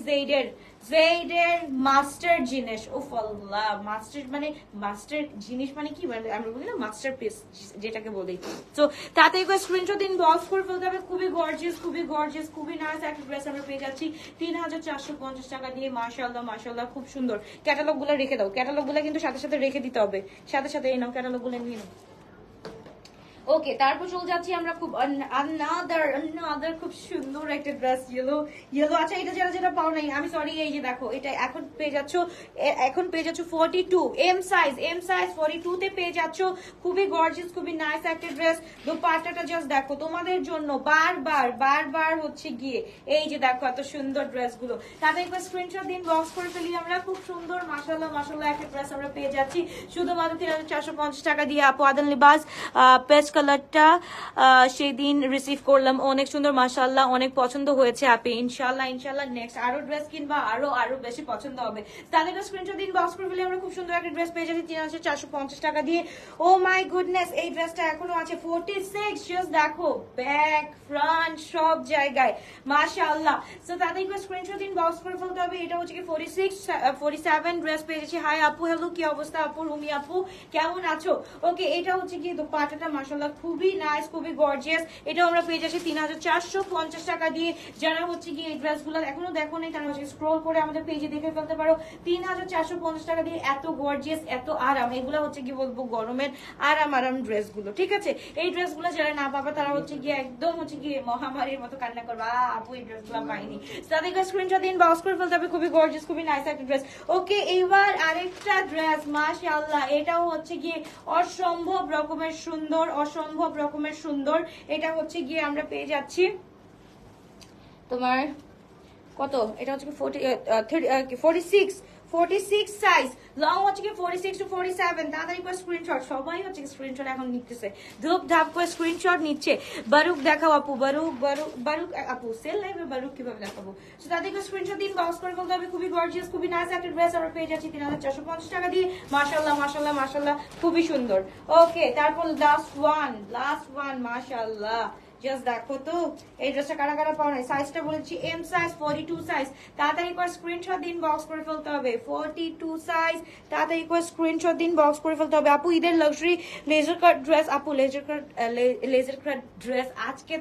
জেইডের মাস্টার জিনিস। উফ আল্লাহ, মাস্টার মানে মাস্টার জিনিস মানে কি, মানে আমরা বলি না মাস্টার পিস যেটাকে বলি। তো তাতে স্ক্রিনশট দিন, বক্স করে ফেলতে হবে। খুবই গর্জিয়াস, খুবই নাইস একটা ড্রেস আমরা পেয়ে যাচ্ছি 3450 টাকা দিয়ে। মাশাআল্লাহ মাশাআল্লাহ, খুব সুন্দর। ক্যাটালগ গুলো রেখে দাও, ক্যাটালগ গুলো কিন্তু সাথে সাথে রেখে দিতে হবে, সাথে এই নাও ক্যাটালগ গুলো নিয়ে নাও। ওকে, তারপর চলে যাচ্ছি আমরা খুব আনাদার খুব সুন্দর একটা ড্রেস, ইয়েলো। আচ্ছা, এটা যারা পাও নাই, আমি সরি, এই যে দেখো, এটা এখন পেয়ে যাচ্ছ 42 এম সাইজ 42 তে পেয়ে যাচ্ছ। খুবই গর্জিয়াস, খুবই নাইস একটা ড্রেস। দোপাট্টাটা জাস্ট দেখো, তোমাদের জন্য বারবার হচ্ছে গিয়ে এই যে দেখো এত সুন্দর ড্রেস গুলো। তাদের একবার স্ক্রিনশট দিন, বক্স করে ফেলি আমরা। খুব সুন্দর মাশাআল্লাহ একটা ড্রেস আমরা পেয়ে যাচ্ছি শুধুমাত্র 3450 টাকা দিয়ে। আপু আদন লিবাস পেস্ট কালারটা সেদিন রিসিভ করলাম, অনেক সুন্দর মাশাআল্লাহ, অনেক পছন্দ হয়েছে আপি। ইনশাআল্লাহ নেক্সট আরো ড্রেস কিনবা, আরো বেশি পছন্দ হবে। তাদের স্ক্রিনশট দিন, বক্স করে ফেলে আমরা খুব সুন্দর একটা ড্রেস পেয়ে যাচ্ছি 3450 টাকা দিয়ে। ও মাই গুডনেস, এই ড্রেসটা এখনো আছে 46। জাস্ট দেখো, ব্যাক ফ্রন্ট সব জায়গায় মাশাআল্লাহ। সো তাদের স্ক্রিনশট দিন, বক্স করে ফেলতে হবে। এটা হচ্ছে কি 46, 47 ড্রেস পেয়ে যাচ্ছি। হাই আপু, হ্যালো, কি অবস্থা আপু? রুমি আপু কেমন আছো? ওকে, এটা হচ্ছে কি দোপাট্টাটা মাশাআল্লাহ খুবই নাইস, খুবই গর্জিয়াস। এটাও আমরা পেয়ে যাচ্ছি 3450 টাকা দিয়ে। যারা হচ্ছে কি এই ড্রেসগুলো এখনো দেখো নাই, তারা হচ্ছে স্ক্রল করে আমাদের পেজে দেখে ফেলতে পারো। 3450 টাকা দিয়ে এত গর্জিয়াস, এত আরাম। এগুলো হচ্ছে কি বলবো, গরমের আরাম ড্রেসগুলো, ঠিক আছে? এই ড্রেসগুলো যারা না পাবে তারা হচ্ছে কি একদম হচ্ছে কি মহামারীর মতো কান্না করবে, আপু এই ড্রেসগুলো পাইনি। তাদের স্ক্রিনশট দিন, বক্স করে ফেলতে হবে। খুবই গর্জিয়াস, খুবই নাইস একটা ড্রেস। ওকে, এবার আরেকটা ড্রেস মাশাআল্লাহ, এটাও হচ্ছে গিয়ে অসম্ভব রকমের সুন্দর। এটা হচ্ছে গিয়ে আমরা পেয়ে যাচ্ছি তোমার কত, এটা হচ্ছে কি 46 সাইজ, লং হচ্ছে কি 46 to 47। তাড়াতাড়ি করে স্ক্রিনশট, সবাই হচ্ছে স্ক্রিনশট এখন নিতেছে, ধূপ ধাপ করে স্ক্রিনশট নিচ্ছে। বারুক দেখাও আপু, বারুক আপু সেল লাইভে বারুক কিভাবে দেখাবো? তো তাদেরকে স্ক্রিনশট দিন, বক্স করে ফেলতে হবে। খুবই গর্জিয়াস, খুবই নাইস একটা ড্রেস আমরা পেয়ে যাচ্ছি 3450 টাকা দিয়ে। মাশাআল্লাহ খুবই সুন্দর। ওকে, তারপর লাস্ট ওয়ান মাশাআল্লাহ, জাস্ট দেখো তো এই ড্রেসটা কারা পাও নাই। সাইজটা বলেছি এম সাইজ, 42 সাইজ। তাড়াতাড়ি করে স্ক্রিনশট দিন, বক্স করে ফেলতে হবে। 42 সাইজ, তাড়াতাড়ি করে স্ক্রিনশট দিন, বক্স করে ফেলতে হবে। আপু ঈদের লাক্সারি লেজার কাট ড্রেস, আপু লেজার কাট ড্রেস আজকে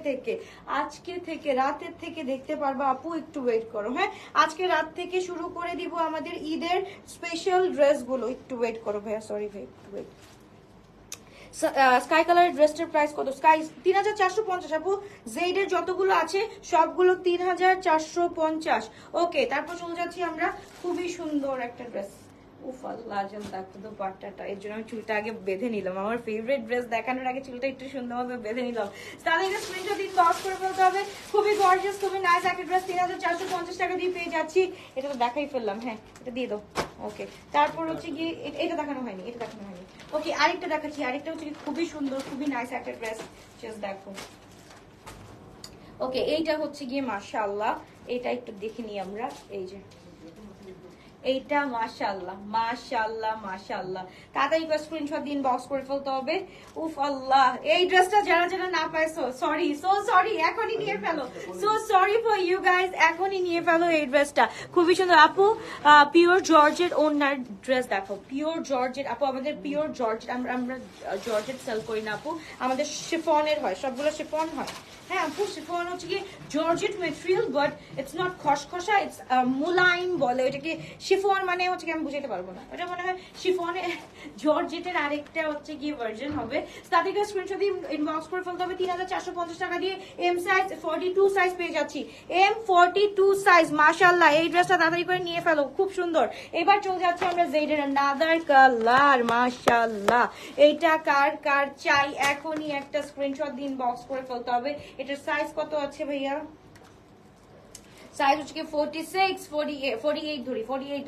থেকে রাতের থেকে দেখতে পারবো আপু, একটু ওয়েট করো। হ্যাঁ, আজকে রাত থেকে শুরু করে দিব আমাদের ঈদের স্পেশাল ড্রেসগুলো। একটু ওয়েট করো ভাইয়া, সরি ভাই, একটু ওয়েট। স্কাই কালারের ড্রেসটার প্রাইস কত? স্কাই 3450 আপু। জেইডের যতগুলো আছে সবগুলো 3450। ওকে, তারপর চলে যাচ্ছি আমরা খুবই সুন্দর একটা ড্রেস। উফ আল্লাহ, জান দেখো তো পাট্টাটা, এর জন্য আমি চুলটা আগে বেঁধে নিলাম। আমার ফেভারিট ড্রেস দেখানোর আগে চুলটা একটু সুন্দরভাবে বেঁধে নিলাম। তাহলে এটা স্ক্রিনশট দিন, বক্স করে ফেলতে হবে। খুবই গর্জিয়াস, খুবই নাইস একটা ড্রেস 3450 টাকা দিয়ে পেয়ে যাচ্ছি। এটা তো দেখাই ফেললাম, হ্যাঁ এটা দিয়ে দাও। ওকে, তারপর হচ্ছে গিয়ে এটা দেখানো হয়নি। ওকে, আরেকটা দেখাচ্ছি। আরেকটা হচ্ছে খুবই সুন্দর, খুবই নাইস একটা ড্রেস, জাস্ট দেখো। ওকে, এইটা হচ্ছে গিয়ে মাশাআল্লাহ, এটা একটু দেখে নিই আমরা। এই যে এইটা মাশাআল্লাহ। তাড়াতাড়ি করে স্ক্রিনশট দিন, বক্স করে ফেলতে হবে। উফ আল্লাহ, এই ড্রেসটা যারা না পাইছো, সরি, এখনই নিয়ে ফেলো। So sorry for you guys, এখনই নিয়ে ফেলো এই ড্রেসটা। খুবই সুন্দর আপু। পিওর জর্জেট ওনার ড্রেস দেখো, পিওর জর্জেট আপু, আমাদের পিওর জর্জেট, আমরা জর্জেট সেল করি না আপু, আমাদের শিফনের হয়, সবগুলো শিফন হয়। হ্যাঁ আপু, শিফন হচ্ছে কি georgette material, but it's not খসখসা, ইটস মুলায়ম বলে ওইটাকে। শিফন মানে হচ্ছে কি আমি বুঝাতে পারবো না, ওটা মনে হয় শিফনে জর্জেটের আরেকটা হচ্ছে কি ভার্জন হবে। তাদেরকে স্ক্রিনশট দিয়ে ইনবক্স করে ফেলতে হবে। 3450 টাকা দিয়ে এম সাইজ 42 সাইজ পেয়ে যাচ্ছি। M42 সাইজ মাশাআল্লাহ, এই ড্রেসটা তাড়াতাড়ি করে নিয়ে ফেলো, খুব সুন্দর। এবার চলে যাচ্ছে আমরা জেডের আনাদার কালার মাশাআল্লাহ। এইটা কার চাই এখনই একটা স্ক্রিনশট দিন, বক্স করে ফেলতে হবে। এটার সাইজ কত আছে ভাইয়া? সাইজ হচ্ছে কি 46, 48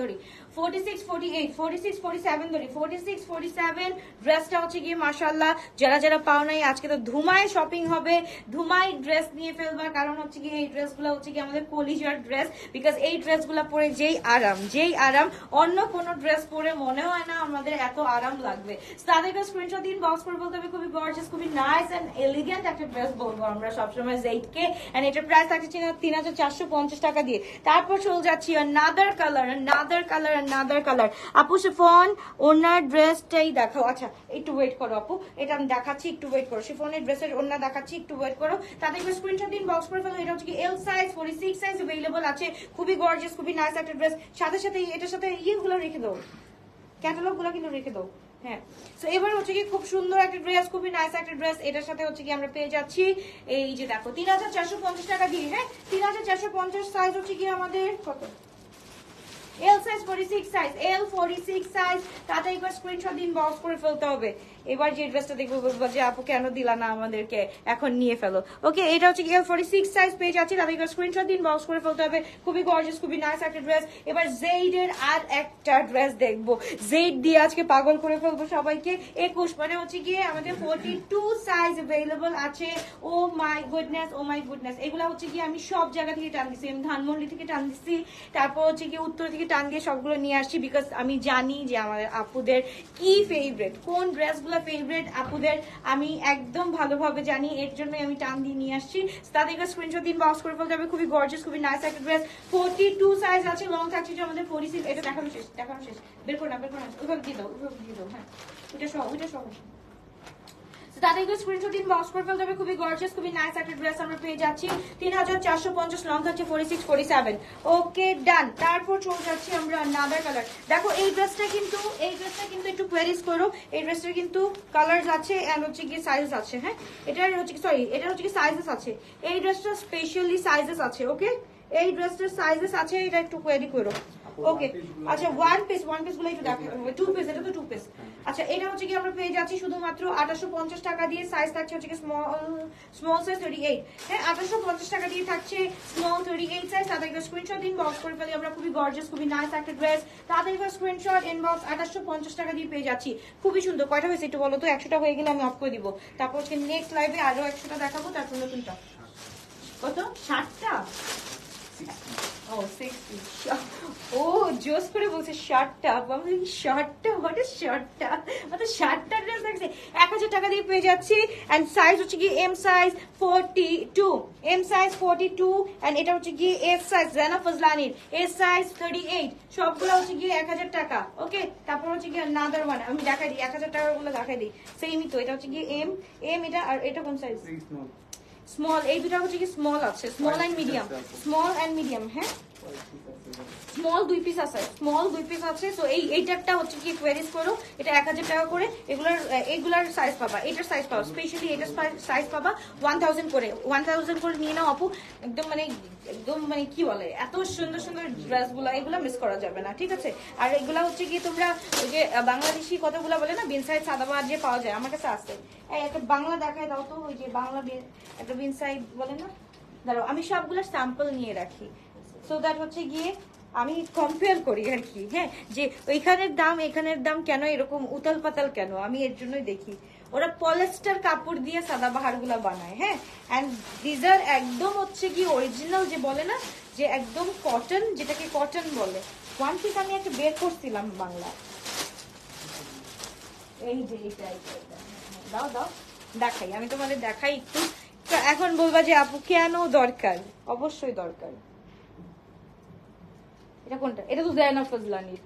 ধরি 46 48 46 47 ধরি 46 47 ড্রেসটা হচ্ছে গিয়ে মাশাআল্লাহ যারা যারা পাও নাই আজকে তো ধুমায় শপিং হবে, ধুমায় ড্রেস নিয়ে ফেলবা, কারণ হচ্ছে গিয়ে এই ড্রেসগুলো হচ্ছে গিয়ে আমাদের কলিজার ড্রেস, বিকজ এই ড্রেসগুলো পরে যেই আরাম অন্য কোনো ড্রেস পরে মনে হয় না আমাদের এত আরাম লাগবে। তাদেরকে স্ক্রিনশট দিন, বক্স করে বলতে হবে খুবই গর্জিয়াস, খুবই নাইস এন্ড এলিগেন্ট একটা ড্রেস বলবো আমরা সবসময় জেইডকে, এন্ড এটার প্রাইস থাকছে 3450 টাকা দিয়ে। তারপর চলে যাচ্ছি another color আপু শিফন ওনার ড্রেসটাই দেখাও। আচ্ছা একটু ওয়েট করো আপু, এটা আমি দেখাচ্ছি, একটু ওয়েট করো। শিফনের ড্রেসের ওন্না দেখাচ্ছি, একটু ওয়েট করো। তাদেরকে স্ক্রিনশট দিন, বক্স করে ফেলো। এটা হচ্ছে কি এল সাইজ, 46 সাইজ अवेलेबल আছে, খুবই গর্জিয়াস, খুবই নাইস একটা ড্রেস। সাথে সাথে এটার সাথে ইয়েগুলো রেখে দাও, ক্যাটালগ গুলো কিন্তু রেখে দাও। হ্যাঁ, তো এবার হচ্ছে কি খুব সুন্দর একটা ড্রেস, খুবই নাইস একটা ড্রেস। এটার সাথে হচ্ছে কি আমরা পেয়ে যাচ্ছি এই যে দেখো 3450 টাকা দিয়ে। হ্যাঁ, 3450 সাইজ হচ্ছে কি আমাদের কত, এল সাইজ 46 সাইজ, এল 46 সাইজ। তাতে একবার স্ক্রিনশট দিন, বক্স করে ফেলতে হবে। এবার যে ড্রেসটা দেখবো বলবো যে আপু কেন দিলা না আমাদেরকে, এখন নিয়ে ফেলো। ওকে, এটা হচ্ছে এল 46 সাইজ পেয়ে যাচ্ছি, তাতে একবার স্ক্রিনশট দিন, বক্স করে ফেলতে হবে। খুবই গর্জিয়াস, খুবই নাইস একটা ড্রেস। এবার জেইড এর আর একটা ড্রেস দেখবো, জেইড দিয়ে আজকে পাগল করে ফেলবো সবাইকে। 21 মানে হচ্ছে গিয়ে আমাদের 42 সাইজ अवेलेबल আছে। ও মাই গুডনেস, এগুলা হচ্ছে কি আমি সব জায়গা থেকে টান দিছি, আমি ধানমন্ডি থেকে টান দিছি, তারপর হচ্ছে কি উত্তর থেকে টান দিয়ে সবগুলো নিয়ে আসছি, বিকজ আমি জানি যে আমাদের আপুদের কি ফেভারিট, কোন ড্রেসগুলো ফেভারিট আপুদের আমি একদম ভালোভাবে জানি, এর জন্য আমি টান দিয়ে নিয়ে আসছি। তাদেরকে স্ক্রিনশট দিন, বক্স করে ফেলতে হবে। খুবই গর্জিয়াস, খুবই নাইস একটা ড্রেস। 42 সাইজ আছে, লং থাকছে যে আমাদের 46। এটা দেখানো শেষ, বের করে না ওইভাবে দিয়ে দাও। হ্যাঁ, ওইটা সহ তাদেরকে স্ক্রিনশট দিন, বক্স করে ফেলতে হবে। খুবই গর্জিয়াস, খুবই নাইস একটা ড্রেস আমরা পেয়ে যাচ্ছি। 3450, লং থাকছে 46 47। ওকে ডান। তারপর চলে যাচ্ছি আমরা নাদার কালার। দেখো এই ড্রেসটা কিন্তু একটু কোয়ারিজ করো, এই ড্রেসটার কিন্তু কালার্স আছে এন্ড হচ্ছে কি সাইজেস আছে। হ্যাঁ, এটা হচ্ছে কি সাইজেস আছে, এই ড্রেসটা স্পেশালি সাইজেস আছে। ওকে, এই ড্রেসটার সাইজেস আছে, এটা একটু কোয়ারি করো। ওকে, আচ্ছা ওয়ান পিস গুলো একটু দেখো, টু পিস, এটা তো টু পিস। আচ্ছা, এটা হচ্ছে কি আমরা পেয়ে যাচ্ছি শুধুমাত্র 2850 টাকা দিয়ে। সাইজ থাকছে হচ্ছে কি স্মল সাইজ 38। হ্যাঁ, 2850 টাকা দিয়ে থাকছে স্মল 38 সাইজ। তাদেরকে স্ক্রিনশট দিন, বক্স করে ফেলি আমরা। খুবই গর্জিয়াস, খুবই নাইস একটা ড্রেস। তাদেরকে স্ক্রিনশট ইনবক্স 2850 টাকা দিয়ে পেয়ে যাচ্ছি। খুবই সুন্দর। কয়টা হয়েছে একটু বলো তো, 100টা হয়ে গেলে আমি অফ করে দিব। তারপর হচ্ছে নেক্সট লাইভে আরো 100টা দেখাবো, তারপর নতুনটা কত 60টা। ও 60। ও জোস করে বলছে শার্টটা, আমি শার্টটা মানে শার্টটা মানে শার্টটা ড্রেস দেখছে 1000 টাকা দিয়ে পেয়ে যাচ্ছি। এন্ড সাইজ হচ্ছে কি M size 42, M size 42। And এটা হচ্ছে কি এস সাইজ, জানা ফজলানির এস সাইজ 38। সবগুলো হচ্ছে কি 1000 টাকা। ওকে, তারপর হচ্ছে কি নাদার ওয়ান আমি দেখাই দিই, 1000 টাকার গুলো দেখাই দিই। সেমই তো, এটা হচ্ছে কি এম এটা, আর এটা কোন সাইজ, স্মল। এই দুটো হচ্ছে কি স্মল আছে, স্মল এন্ড মিডিয়াম। হ্যাঁ, স্মল 2 পিস আছে। তো এইটারটা হচ্ছে কি কোয়ারিজ করো, এটা 1000 টাকা করে। এগুলার সাইজ পাবা, এটার সাইজ পাবা, স্পেশালি এটার সাইজ পাবা 1000 করে নিয়ে নাও আপু। একদম মানে কি বলে, এত সুন্দর সুন্দর ড্রেসগুলো, এগুলো মিস করা যাবে না, ঠিক আছে। আর এগুলা হচ্ছে কি তোমরা ওই যে বাংলাদেশি কতগুলো বলে না, বিনসাইড সাদাবাহার যে পাওয়া যায়, আমার কাছে আছে। একটা বাংলা দেখায় দাও তো, ওই যে বাংলা একটা বিনসাইড বলে না, দাঁড়াও আমি সবগুলো স্যাম্পল নিয়ে রাখি, সো দ্যাট হচ্ছে গিয়ে আমি কম্পেয়ার করি আর কি। হ্যাঁ, যে এখানের দাম কেন এরকম উতাল পাতাল কেন, আমি এর জন্যই দেখি। ওরা পলিস্টার কাপড় দিয়ে সাদাবাহার গুলা বানায়। হ্যাঁ, এন্ড দিস আর একদম হচ্ছে কি অরিজিনাল, যে বলে না যে একদম কটন, যেটাকে কটন বলে। ওয়ান পিস আমি একটা বের করছিলাম বাংলা, এই যে দাও দেখাই, আমি তোমাদের দেখাই একটু। এখন বলবা যে আপু কেন দরকার, অবশ্যই দরকার। এটা কোনটা, এটা তো জায়না ফজলানির।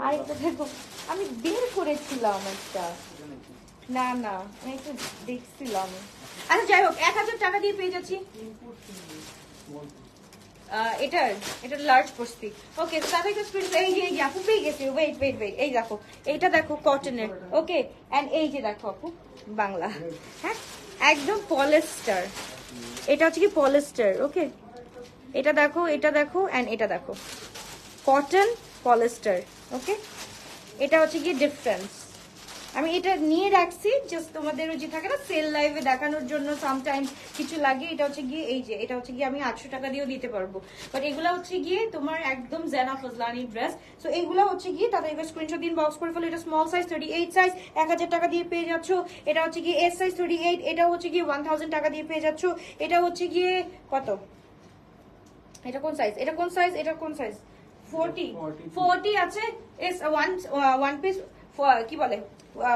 আর এটা দেখো আমি বের করেছিলাম একটা, না আমি একটু দেখছিলাম। আচ্ছা যাই হোক, 1000 টাকা দিয়ে পেয়ে যাচ্ছি। এটা লার্জ পড়ছি। ওকে, তাদেরকে এই যে আপু পেয়ে গেছি। ওয়েট এই দেখো, এইটা দেখো কটনের। ওকে, এন্ড এই যে দেখো আপু বাংলা। হ্যাঁ, একদম পলিস্টার, এটা হচ্ছে কি পলিস্টার। ওকে, এটা দেখো এন্ড এটা দেখো কটন পলিস্টার। ওকে, এটা হচ্ছে কি ডিফারেন্স। আমি এটা নিয়ে রাখছি জাস্ট তোমাদের যে থাকে না সেল লাইভে দেখানোর জন্য সামটাইম কিছু লাগে। এটা হচ্ছে গিয়ে এই যে এটা হচ্ছে গিয়ে আমি 800 টাকা দিয়েও দিতে পারবো, বাট এগুলা হচ্ছে গিয়ে তোমার একদম জানা ফজলানি ড্রেস। সো এগুলা হচ্ছে গিয়ে তাদের এবার স্ক্রিনশট দিন, বক্স করে ফেলো। এটা স্মল সাইজ 38 সাইজ 1000 টাকা দিয়ে পেয়ে যাচ্ছ। এটা হচ্ছে গিয়ে এস সাইজ 38, এটা হচ্ছে গিয়ে 1000 টাকা দিয়ে পেয়ে যাচ্ছ। এটা হচ্ছে গিয়ে কত, এটা কোন সাইজ, এটা কোন সাইজ, এটা কোন সাইজ 40 আছে। এস ওয়ান পিস কি বলে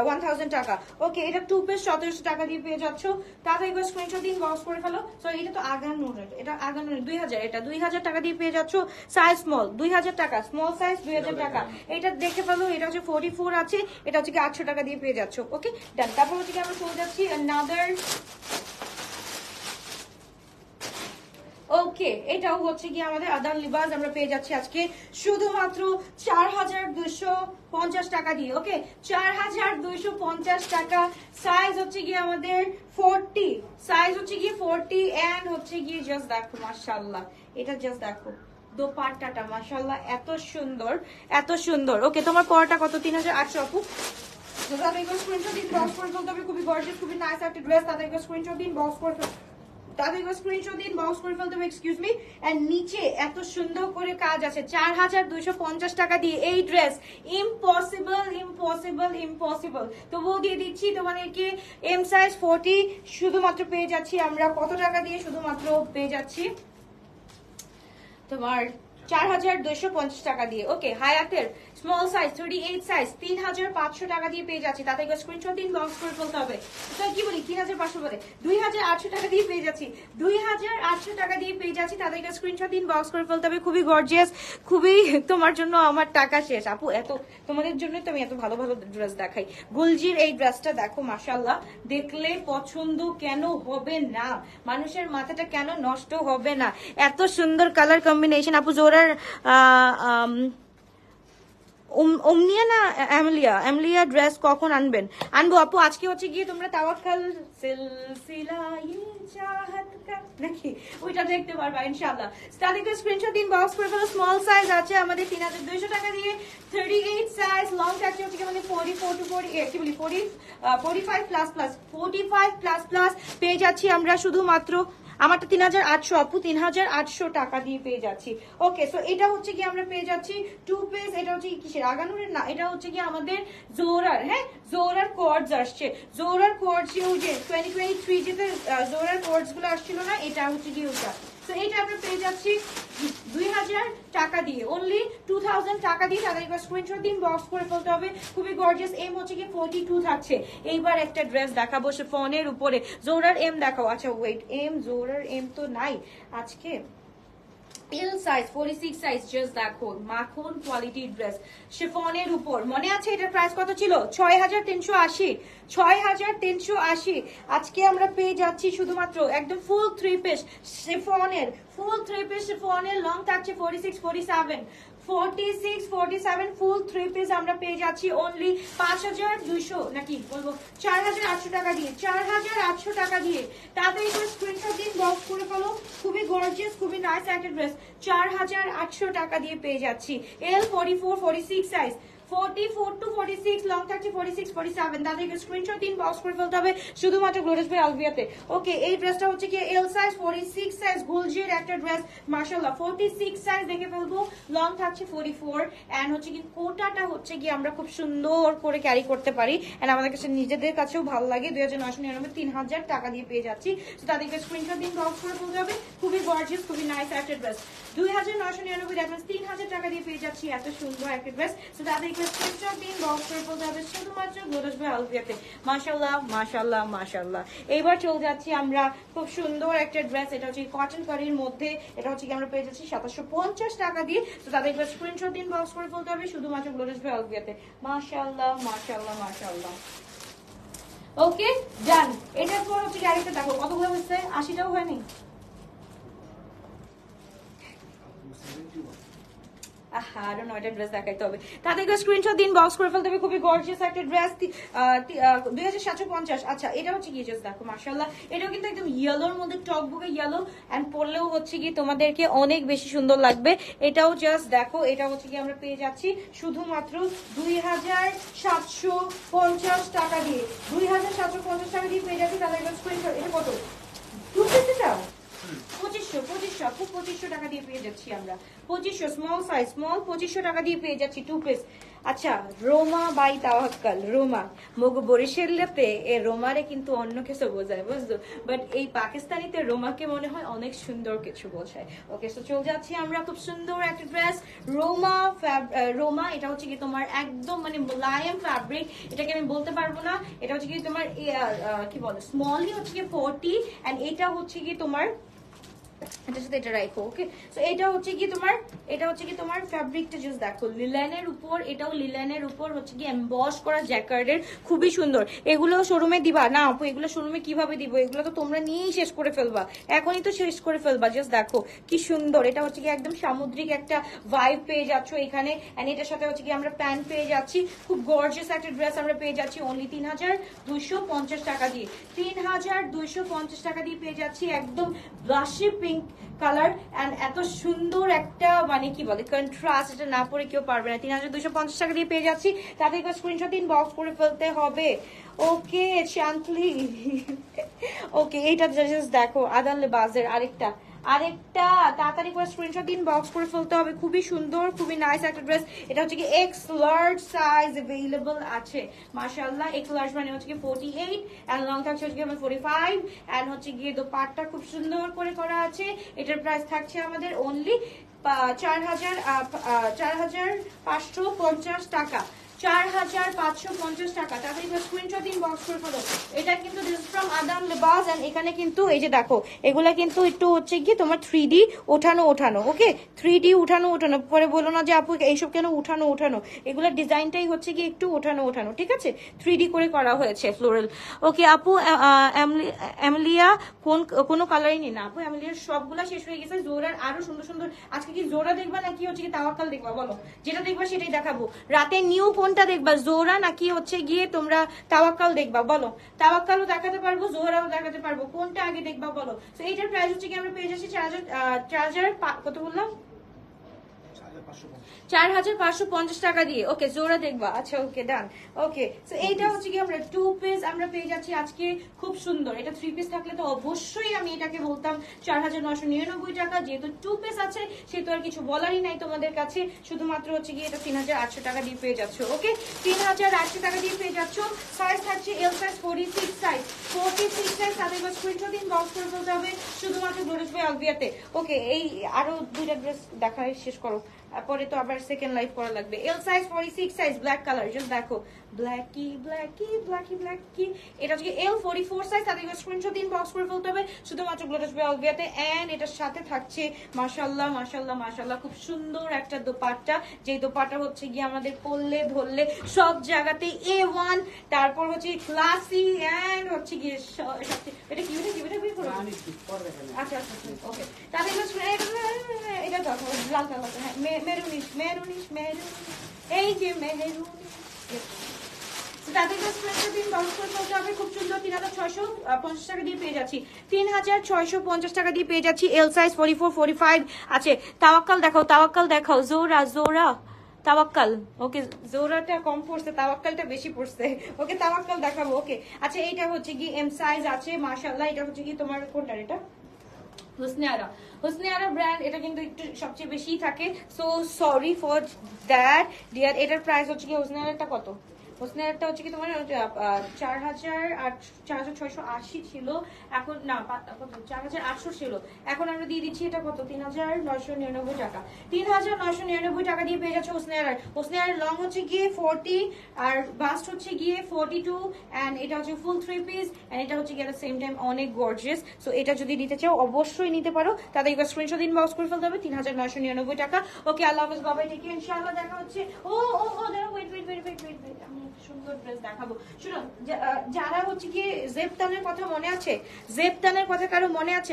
1000 টাকা। ওকে, এটা 2 পিস 1700 টাকা দিয়ে পেয়ে যাচ্ছ। তাড়াতাড়ি করে স্ক্রিনশট দিন, বক্স করে ফেলো। সরি এটা তো আগানোর, এটা আগানোর 2000, এটা 2000 টাকা দিয়ে পেয়ে যাচ্ছ। সাইজ স্মল 2000 টাকা, স্মল সাইজ 2000 টাকা। এটা দেখে ফেলো, এটা হচ্ছে 44 আছে, এটা হচ্ছে কি 800 টাকা দিয়ে পেয়ে যাচ্ছ। ওকে ডান। তারপর হচ্ছে কি আমরা চলে যাচ্ছি another। ওকে, এটাও হচ্ছে কি আমাদের আদান লিবাস আমরা পেয়ে যাচ্ছি আজকে শুধুমাত্র 4250 টাকা দিয়ে। ওকে 4250 টাকা। সাইজ হচ্ছে গিয়ে আমাদের 40, সাইজ হচ্ছে গিয়ে 40 এন্ড হচ্ছে গিয়ে জাস্ট দেখো মাশাআল্লাহ, এটা জাস্ট দেখো দোপাট্টাটা মাশাআল্লাহ এত সুন্দর, এত সুন্দর। ওকে তোমার পড়াটা কত, 3800 আপু। তাদেরকে স্ক্রিনশট দিন, বক্স করে ফেলতে হবে। খুবই গর্জিয়াস, খুবই নাইস একটা ড্রেস। তাদেরকে স্ক্রিনশট দিন, বক্স করে ফেলতে, তাদেরকে স্ক্রিনশট দিন, বক্স করে ফেলতে হবে। Excuse me. এন্ড নিচে এত সুন্দর করে কাজ আছে 4250 টাকা দিয়ে এই ড্রেস। ইম্পসিবল ইম্পসিবল ইম্পসিবল, তবুও দিয়ে দিচ্ছি তোমাদেরকে এম সাইজ 40 শুধুমাত্র পেয়ে যাচ্ছি আমরা কত টাকা দিয়ে, শুধুমাত্র পেয়ে যাচ্ছি তোমার 4250 টাকা দিয়ে। ওকে হায়াতের স্মল সাইজ 38 সাইজ 3500 টাকা দিয়ে পেয়ে যাচ্ছি। তাতে স্ক্রিনশট দিন, বক্স করে ফেলতে হবে। তো কি বলি 3500 বলে 2800 টাকা দিয়ে পেয়ে যাচ্ছি, 2800 টাকা দিয়ে পেয়ে যাচ্ছি। তাদেরকে স্ক্রিনশট দিন, বক্স করে ফেলতে হবে। খুবই গর্জিয়াস, খুবই তোমার জন্য আমার টাকা শেষ আপু। এত তোমাদের জন্য তো আমি এত ভালো ভালো ড্রেস দেখাই। গুলজির এই ড্রেসটা দেখো মাশাআল্লাহ, দেখলে পছন্দ কেন হবে না, মানুষের মাথাটা কেন নষ্ট হবে না, এত সুন্দর কালার কম্বিনেশন। আপু জোরার ওমনিয়া না এমলিয়া ড্রেস কখন আনবেন? আনবো আপু, আজকে হচ্ছে গিয়ে তোমরা তাওয়াক্কাল সিলসিলা ইয়ে চাহত কা নাকি ওইটা দেখতে পারবা ইনশাআল্লাহ। তাদেরকে স্ক্রিনশট দিন, বক্স করে ফেলো। স্মল সাইজ আছে আমাদের 3200 টাকা দিয়ে। 38 সাইজ লং থাকছে হচ্ছে আমাদের 44 টু 48 কি বলি 45 প্লাস প্লাস 45 প্লাস প্লাস পেয়ে যাচ্ছি আমরা শুধুমাত্র। আমারটা 3800 আপু, 3800 টাকা দিয়ে পেয়ে যাচ্ছি। ওকে সো এটা হচ্ছে কি আমরা পেয়ে যাচ্ছি 2 পিস। এটা হচ্ছে কিসের আগানুরের না, এটা হচ্ছে কি আমাদের জোরার। হ্যাঁ জোরার কোয়ার্ডস আসছে, জোরার কোয়ার্ডস যে 2023 যেতে জোরার কোয়ার্ডস গুলো আসছিল না, এটা হচ্ছে কি ওটা। তো এটা আমরা পেয়ে যাচ্ছি 2000 টাকা দিয়ে, অনলি 2000 টাকা দিয়ে। তাদের একবার স্ক্রিনশট দিন, বক্স করে ফেলতে হবে। খুবই গর্জিয়াস। এম হচ্ছে কি 42 থাকছে। এইবার একটা ড্রেস দেখাবো শিফনের উপরে। জোরার এম দেখাও। আচ্ছা ওয়েট, এম জোরার এম তো নাই আজকে। এল সাইজ 46 সাইজ জাস্ট দেখো মাখন কোয়ালিটি ড্রেস শিফনের উপর। মনে আছে এটার প্রাইস কত ছিল? 6380, 6380। আজকে আমরা পেয়ে যাচ্ছি শুধুমাত্র একদম ফুল 3 পিস শিফনের, ফুল 3 পিস শিফনের। লং থাকছে 46 47, 46 47 ফুল 3 পিস আমরা পেয়ে যাচ্ছি অনলি 5200 নাকি বলবো 4800 টাকা দিয়ে, 4800 টাকা দিয়ে। তাড়াতাড়ি করে স্ক্রিনশট দিন, বক্স করে ফেলো। খুবই গর্জিয়াস, খুবই নাইস একটা ড্রেস 4800 টাকা দিয়ে পেয়ে যাচ্ছি। এল 44 46 সাইজ 44 টু 46, লং থাকছে 46 47। তাদেরকে স্ক্রিনশট দিন, বক্স করে ফেলতে হবে শুধুমাত্র গ্লোরিয়াস বাই আলভিয়াতে। ওকে এই ড্রেসটা হচ্ছে কি এল সাইজ 46 সাইজ গুলজির একটা ড্রেস মাশাআল্লাহ 46 সাইজ দেখে ফেলবো। লং থাকছে 44 এন্ড হচ্ছে কি কোটাটা হচ্ছে কি আমরা খুব সুন্দর করে ক্যারি করতে পারি এন্ড আমাদের কাছে নিজেদের কাছেও ভালো লাগে। 2999 3000 টাকা দিয়ে পেয়ে যাচ্ছি। তো তাদেরকে স্ক্রিনশট দিন, বক্স করে ফেলতে হবে। খুবই গর্জিয়াস, খুবই নাইস একটা ড্রেস। 2999 দ্যাট মিন্স 3000 টাকা দিয়ে পেয়ে যাচ্ছি এত সুন্দর একটা ড্রেস। তো তাদেরকে স্ক্রিনশট দিন, বক্স করে ফেলতে হবে শুধুমাত্র গ্লোরিয়াস বাই আলভিয়াতে। মাশাআল্লাহ মাশাআল্লাহ মাশাআল্লাহ। এইবার চলে যাচ্ছি আমরা খুব সুন্দর একটা ড্রেস। এটা হচ্ছে কটন কারির মধ্যে। এটা হচ্ছে কি আমরা পেয়ে যাচ্ছি 2750 টাকা দিয়ে। তো তাদেরকে স্ক্রিনশট দিন, বক্স করে ফেলতে হবে শুধুমাত্র গ্লোরিয়াস বাই আলভিয়াতে। মাশাআল্লাহ মাশাআল্লাহ মাশাআল্লাহ। ওকে ডান। এটার পর হচ্ছে আরেকটা দেখো কতগুলো হচ্ছে, 80টাও হয়নি। আরো 9টা ড্রেস দেখাইতে হবে, তাদেরকে স্ক্রিনশট দিন, বক্স করে ফেলতে হবে। খুবই গর্জিয়াস একটা ড্রেস, 2750। আচ্ছা এটা হচ্ছে কি জাস্ট দেখো মাশাআল্লাহ, এটাও কিন্তু একদম ইয়েলোর মধ্যে টকবুকে ইয়েলো, এন্ড পরলেও হচ্ছে কি তোমাদেরকে অনেক বেশি সুন্দর লাগবে। এটাও জাস্ট দেখো, এটা হচ্ছে কি আমরা পেয়ে যাচ্ছি শুধুমাত্র 2750 টাকা দিয়ে, 2750 টাকা দিয়ে পেয়ে যাচ্ছি। তাদেরকে স্ক্রিনশট, এটা কত, 2 পিস এটা 2500 আপু, 2500 টাকা দিয়ে পেয়ে যাচ্ছি আমরা, 2500 স্মল সাইজ, স্মল 2500 টাকা দিয়ে পেয়ে যাচ্ছি 2 পিস। আচ্ছা রোমা বাই তাওয়াক্কাল, রোমা মগ বরিশালেতে এ রোমারে কিন্তু অন্য কিছু বোঝায় বুঝছো, বাট এই পাকিস্তানিতে রোমাকে মনে হয় অনেক সুন্দর কিছু বোঝায়। ওকে সো চলে যাচ্ছি আমরা, খুব সুন্দর একটা ড্রেস রোমা, রোমা এটা হচ্ছে কি তোমার একদম মানে মোলায়েম ফ্যাব্রিক, এটাকে আমি বলতে পারবো না, এটা হচ্ছে কি তোমার কি বলে স্মলই হচ্ছে কি 40, এন্ড এটা হচ্ছে কি তোমার এটার সাথে এটা রাখো। ওকে সো এটা হচ্ছে কি তোমার ফ্যাব্রিকটা জাস্ট দেখো, লিলেনের উপর, এটাও লিলেনের উপর হচ্ছে কি এমবস করা জ্যাকার্ডের, খুবই সুন্দর। এগুলো শোরুমে দিবা না আপু, এগুলো শোরুমে কিভাবে দিব, এগুলো তো তোমরা নিয়েই শেষ করে ফেলবা, এখনই তো শেষ করে ফেলবা। জাস্ট দেখো কি সুন্দর, এটা হচ্ছে কি একদম সামুদ্রিক একটা ভাইব পেয়ে যাচ্ছ এখানে, এন্ড এটার সাথে হচ্ছে কি আমরা প্যান্ট পেয়ে যাচ্ছি, খুব গর্জিয়াস একটা ড্রেস আমরা পেয়ে যাচ্ছি অনলি 3250 টাকা দিয়ে, 3250 টাকা দিয়ে পেয়ে যাচ্ছি একদম ব্লাশি পিঙ্ক কালার, এন্ড এত সুন্দর একটা মানে কি বলে কন্ট্রাস্ট, এটা না পরে কেউ পারবে না। 3250 টাকা দিয়ে পেয়ে যাচ্ছি, তাদেরকে স্ক্রিনশট দিন, বক্স করে ফেলতে হবে। ওকে শান্তলি ওকে এইটা জাস্ট দেখো আদান লেবাজের আরেকটা তাড়াতাড়ি করে স্ক্রিনশট দিন, বক্স করে ফেলতে হবে। খুবই সুন্দর, খুবই নাইস একটা ড্রেস, এটা হচ্ছে কি এক্স লার্জ সাইজ अवेलेबल আছে মাশাআল্লাহ। এক্স লার্জ মানে হচ্ছে কি 48, এন্ড লং থাকছে হচ্ছে কি 45, এন্ড হচ্ছে গিয়ে দোপাট্টা খুব সুন্দর করে করা আছে। এটার প্রাইস থাকছে আমাদের অনলি 4550 টাকা, 4550 টাকা। তাহলে স্ক্রিনশট দিন, বক্স করে ফেলো। এটা কিন্তু দিস ফ্রম আদাম লেবাস, এন্ড এখানে কিন্তু এই যে দেখো এগুলা কিন্তু একটু হচ্ছে কি তোমার 3D ওঠানো, ওকে 3D ওঠানো, পরে বলো না যে আপু এইসব কেন ওঠানো, এগুলা ডিজাইনটাই হচ্ছে কি একটু ওঠানো, ঠিক আছে 3D করে করা হয়েছে ফ্লোরাল। ওকে আপু এমলিয়া কোনো কালারই নেই না আপু, এমলিয়ার সবগুলা শেষ হয়ে গেছে। জোরার আরো সুন্দর সুন্দর, আজকে কি জোরা দেখবা নাকি হচ্ছে কি তাওয়াক্কাল দেখবা, বলো যেটা দেখবা সেটাই দেখাবো। রাতে নিউ কোনটা দেখবা, জোহরা নাকি হচ্ছে গিয়ে তোমরা তাওয়াক্কাল দেখবা, বলো। তাওয়াক্কালও দেখাতে পারবো, জোহরাও দেখাতে পারবো, কোনটা আগে দেখবা বলো। তো এইটার প্রাইস হচ্ছে কি আমরা পেয়ে যাচ্ছি 4000 কত বললাম, 4550 টাকা দিয়ে। ওকে জোড়া দেখবা, আচ্ছা ওকে ডান। ওকে সো এইটা হচ্ছে কি আমরা 2 পিস আমরা পেয়ে যাচ্ছি আজকে, খুব সুন্দর। এটা 3 পিস থাকলে তো অবশ্যই আমি এটাকে বলতাম 4999 টাকা, যেহেতু 2 পিস আছে সেহেতু আর কিছু বলারই নাই তোমাদের কাছে, শুধুমাত্র হচ্ছে কি এটা 3800 টাকা দিয়ে পেয়ে যাচ্ছ। ওকে 3800 টাকা দিয়ে পেয়ে যাচ্ছ। সাইজ থাকছে এল সাইজ 46 সাইজ, 46 সাইজ। তাদের স্ক্রিনশট দিন, বক্স করে ফেলতে হবে শুধুমাত্র গ্লোরিস বাই আলভিয়াতে। ওকে এই আরো দুইটা ড্রেস দেখায় শেষ করো, পরে তো আবার সেকেন্ড লাইফ করা লাগবে। L size 46 size, black colour, just দেখো ব্ল্যাকি। এটা হচ্ছে এল 44 সাইজ। তাদের স্ক্রিনশট দিন, বক্স করে ফেলতে হবে শুধুমাত্র গ্লোটাস বাই অলভিয়াতে। এন্ড এটার সাথে থাকছে মাশাআল্লাহ খুব সুন্দর একটা দোপাট্টা, যে দোপাট্টা হচ্ছে গিয়ে আমাদের পরলে ধরলে সব জায়গাতে A1, তারপর হচ্ছে ক্লাসি, এন্ড হচ্ছে গিয়ে এটা কি বের করো। আচ্ছা ওকে তাদের এটা দেখো লাল কালার, হ্যাঁ মেরুনিশ, এই যে মেরুনিশ। খুব সুন্দর 3650 টাকা দিয়ে পেয়ে যাচ্ছি, 3650 টাকা দিয়ে পেয়ে যাচ্ছি। এল সাইজ 44 45 আছে। তাওয়াক্কাল দেখাও, জোরা তাওয়াক্কাল। ওকে জোরাটা কম পড়ছে, তাওয়াক্কালটা বেশি পড়ছে। ওকে তাওয়াক্কাল দেখাবো। ওকে আচ্ছা এইটা হচ্ছে কি এম সাইজ আছে মাশাআল্লাহ। এটা হচ্ছে কি তোমার কোনটা, এটা হুসনে আরা ব্র্যান্ড, এটা কিন্তু একটু সবচেয়ে বেশি থাকে, so sorry for that dear. এটার প্রাইস হচ্ছে কি হুসনে আরাটা কত, হুসনে আরাটা হচ্ছে কি তোমার 4680 ছিল, এখন না কত 4800 ছিল, এখন আমরা দিয়ে দিচ্ছি এটা কত 3999 টাকা। 3999 টাকা দিয়ে পেয়ে যাচ্ছে হুসনে আরার লং হচ্ছে গিয়ে 40 আর বাস্ট হচ্ছে গিয়ে 42, এন্ড এটা হচ্ছে ফুল 3 পিস, এন্ড এটা হচ্ছে গিয়ে এট দ্য সেম টাইম অনেক গর্জিয়াস। সো এটা যদি নিতে চাও অবশ্যই নিতে পারো, তাদের স্ক্রিনশট ইনবক্স করে ফেলতে হবে 3999 টাকা। ওকে আল্লাহ হাফেজ, বাবাই টেক কেয়ার, ইনশাআল্লাহ দেখা হচ্ছে। ও দাঁড়াও, ওয়েট, আমি সুন্দর ড্রেস দেখাবো। শুনো, যারা হচ্ছে কি জেপতানের কথা মনে আছে, জেপতানের কথা কারো মনে আছে?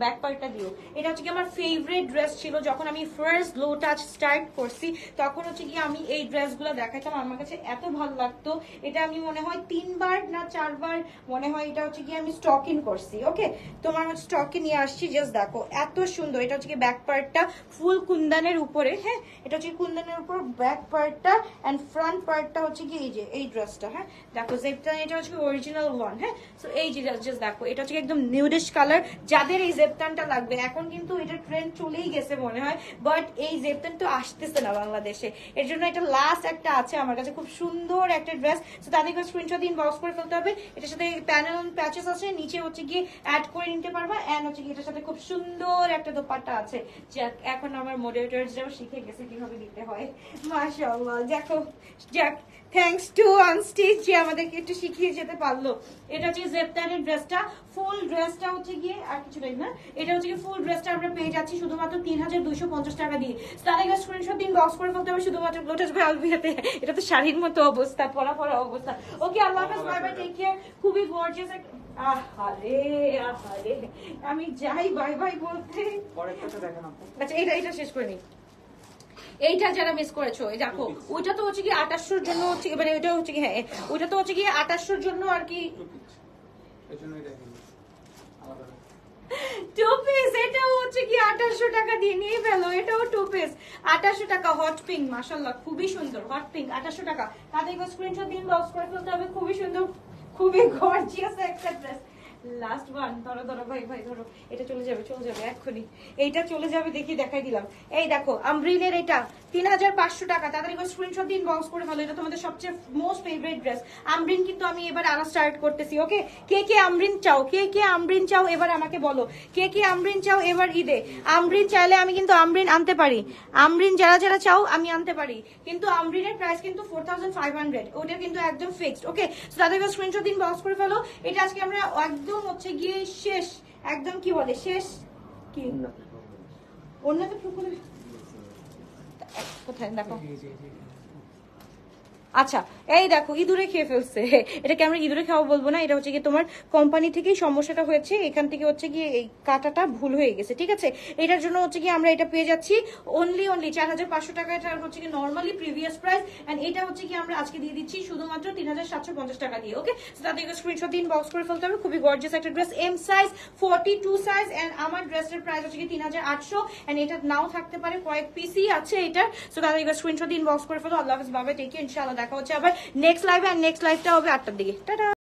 ব্যাক পার্টটা দিও। এটা হচ্ছে কি আমার ফেভারিট ড্রেস ছিল যখন আমি ফার্স্ট গ্লো টাচ স্টার্ট করছি, তখন হচ্ছে কি আমি এই ড্রেসগুলো দেখাতাম, আমার কাছে এত ভালো লাগতো। এটা আমি মনে হয় 3 বার না 4 বার মনে হয় এটা হচ্ছে কি আমি স্টক ইন করছি। ওকে, তোমার হচ্ছে স্টকে নিয়ে আসছি, জাস্ট দেখো এত সুন্দর। এটা হচ্ছে কি ব্যাক পার্টটা ফুল কুন্দানের উপরে, হ্যাঁ এটা হচ্ছে কুন্দানের উপর ব্যাক পার্টটা, এন্ড ফ্রন্ট পার্টটা হচ্ছে কি এই যে এই ড্রেসটা, হ্যাঁ দেখো জেপটান, এটা হচ্ছে অরিজিনাল ওয়ান। হ্যাঁ, সো এই যে জাস্ট দেখো, এটা হচ্ছে একদম নিউডিশ কালার। যাদের এই জেপটানটা লাগবে, এখন কিন্তু এটা ট্রেন্ড চলেই গেছে মনে হয়, বাট এই জেপটান তো আসতেছে না বাংলাদেশে, এর জন্য এটা লাস্ট একটা আছে আমার কাছে, খুব সুন্দর একটা ড্রেস। তো তাদেরকে স্ক্রিনশট দিন, বক্স করে ফেলতে হবে। এটার সাথে প্যানেল প্যাচেস আছে, নিচে হচ্ছে গিয়ে অ্যাড করে নিতে পারবা, এন্ড হচ্ছে কি এটার সাথে খুব সুন্দর একটা দোপাট্টা আছে। যাক, এখন আমার মডারেটরসরাও শিখে গেছে কিভাবে দিতে হয়, মাশাআল্লাহ। দেখো, যাক, থ্যাঙ্কস টু আনস্টিচ যে আমাদেরকে একটু শিখিয়ে যেতে পারলো। এটা হচ্ছে জেপটানের ড্রেসটা, ফুল ড্রেসটা হচ্ছে গিয়ে আর কিছু নেই না, এটা হচ্ছে গিয়ে ফুল ড্রেসটা আমরা পেয়ে যাচ্ছি শুধুমাত্র 3250 টাকা দিয়ে। তার আগে স্ক্রিনশট দিন, বক্স করে ফেলতে হবে শুধুমাত্র লোটাস ভাই আলভিয়াতে। এটা তো শাড়ির মতো অবস্থা, পরা পরা অবস্থা। ওকে, আল্লাহ হাফেজ, বাই বাই, টেক কেয়ার। খুবই গর্জিয়াস একটা, আহারে আহারে, আমি যাই বাই বাই বলতে। আচ্ছা, এটা শেষ করে নিই। এইটা যারা মিস করেছো, এই দেখো, ওইটা তো হচ্ছে কি 2800 জন্য হচ্ছে, মানে ওইটা হচ্ছে কি, হ্যাঁ ওইটা তো হচ্ছে কি 2800 জন্য আর কি টু পিস। এটাও হচ্ছে কি 2800 টাকা দিয়ে নিয়ে ফেলো, এটাও টু পিস 2800 টাকা। হট পিঙ্ক, মাশাআল্লাহ খুবই সুন্দর, হট পিঙ্ক 2800 টাকা। তাদেরকে স্ক্রিনশট দিন, বক্স করে ফেলতে হবে। খুবই সুন্দর, খুবই গর্জিয়াস একটা ড্রেস। লাস্ট ওয়ান, ধরো ধরো ভাই ভাই ধরো, এটা চলে যাবে এক্ষুনি, এইটা চলে যাবে, দেখি দেখাই দিলাম। এই দেখো আমব্রিনের, এটা 3500 টাকা। তাদের এবার স্ক্রিনশট দিন, বক্স করে ভালো। এটা তোমাদের সবচেয়ে মোস্ট ফেভারিট ড্রেস। আমব্রিন কিন্তু আমি এবার আরো স্টার্ট করতেছি। ওকে, কে কে আমব্রিন চাও, কে কে আমব্রিন চাও এবার আমাকে বলো, কে কে আমব্রিন চাও এবার ঈদে? আমব্রিন চাইলে আমি কিন্তু আমব্রিন আনতে পারি, আমব্রিন যারা যারা চাও আমি আনতে পারি, কিন্তু আমব্রিনের প্রাইস কিন্তু 4500, ওটা কিন্তু একদম ফিক্সড। ওকে, তাদের এবার স্ক্রিনশট দিন, বক্স করে ফেলো। এটা আজকে আমরা একদম হচ্ছে গিয়ে শেষ, একদম কি বলে শেষ, কি অন্যদের কোথায় দেখো। আচ্ছা, এই দেখো ইঁদুরে খেয়ে ফেলছে। এটাকে আমরা ইঁদুরে খাওয়া বলবো না, এটা হচ্ছে গিয়ে তোমার কোম্পানি থেকেই সমস্যাটা হয়েছে, এখান থেকে হচ্ছে গিয়ে এই কাটাটা ভুল হয়ে গেছে, ঠিক আছে? এটার জন্য হচ্ছে গিয়ে আমরা এটা পেয়ে যাচ্ছি অনলি 4500 টাকা। এটা হচ্ছে কি নর্মালি প্রিভিয়াস প্রাইস, এন্ড এটা হচ্ছে কি আমরা আজকে দিয়ে দিচ্ছি শুধুমাত্র 3750 টাকা দিয়ে। ওকে, তাদেরকে স্ক্রিনশট দিন, বক্স করে ফেলতে হবে। খুবই গর্জিয়াস একটা dress, M size 42 size, and আমার ড্রেসের প্রাইস হচ্ছে কি 3800, এন্ড এটা নাও থাকতে পারে, কয়েক পিসই আছে এটা। সো তাদেরকে স্ক্রিনশট দিন, বক্স করে ফেলো। আল্লাহ হাফেজ, বাবা, টেক কেয়ার। ইনশাআল্লাহ দেখা হচ্ছে আবার নেক্সট লাইভে, আর নেক্সট লাইভটা হবে 8টার দিকে। টাটা।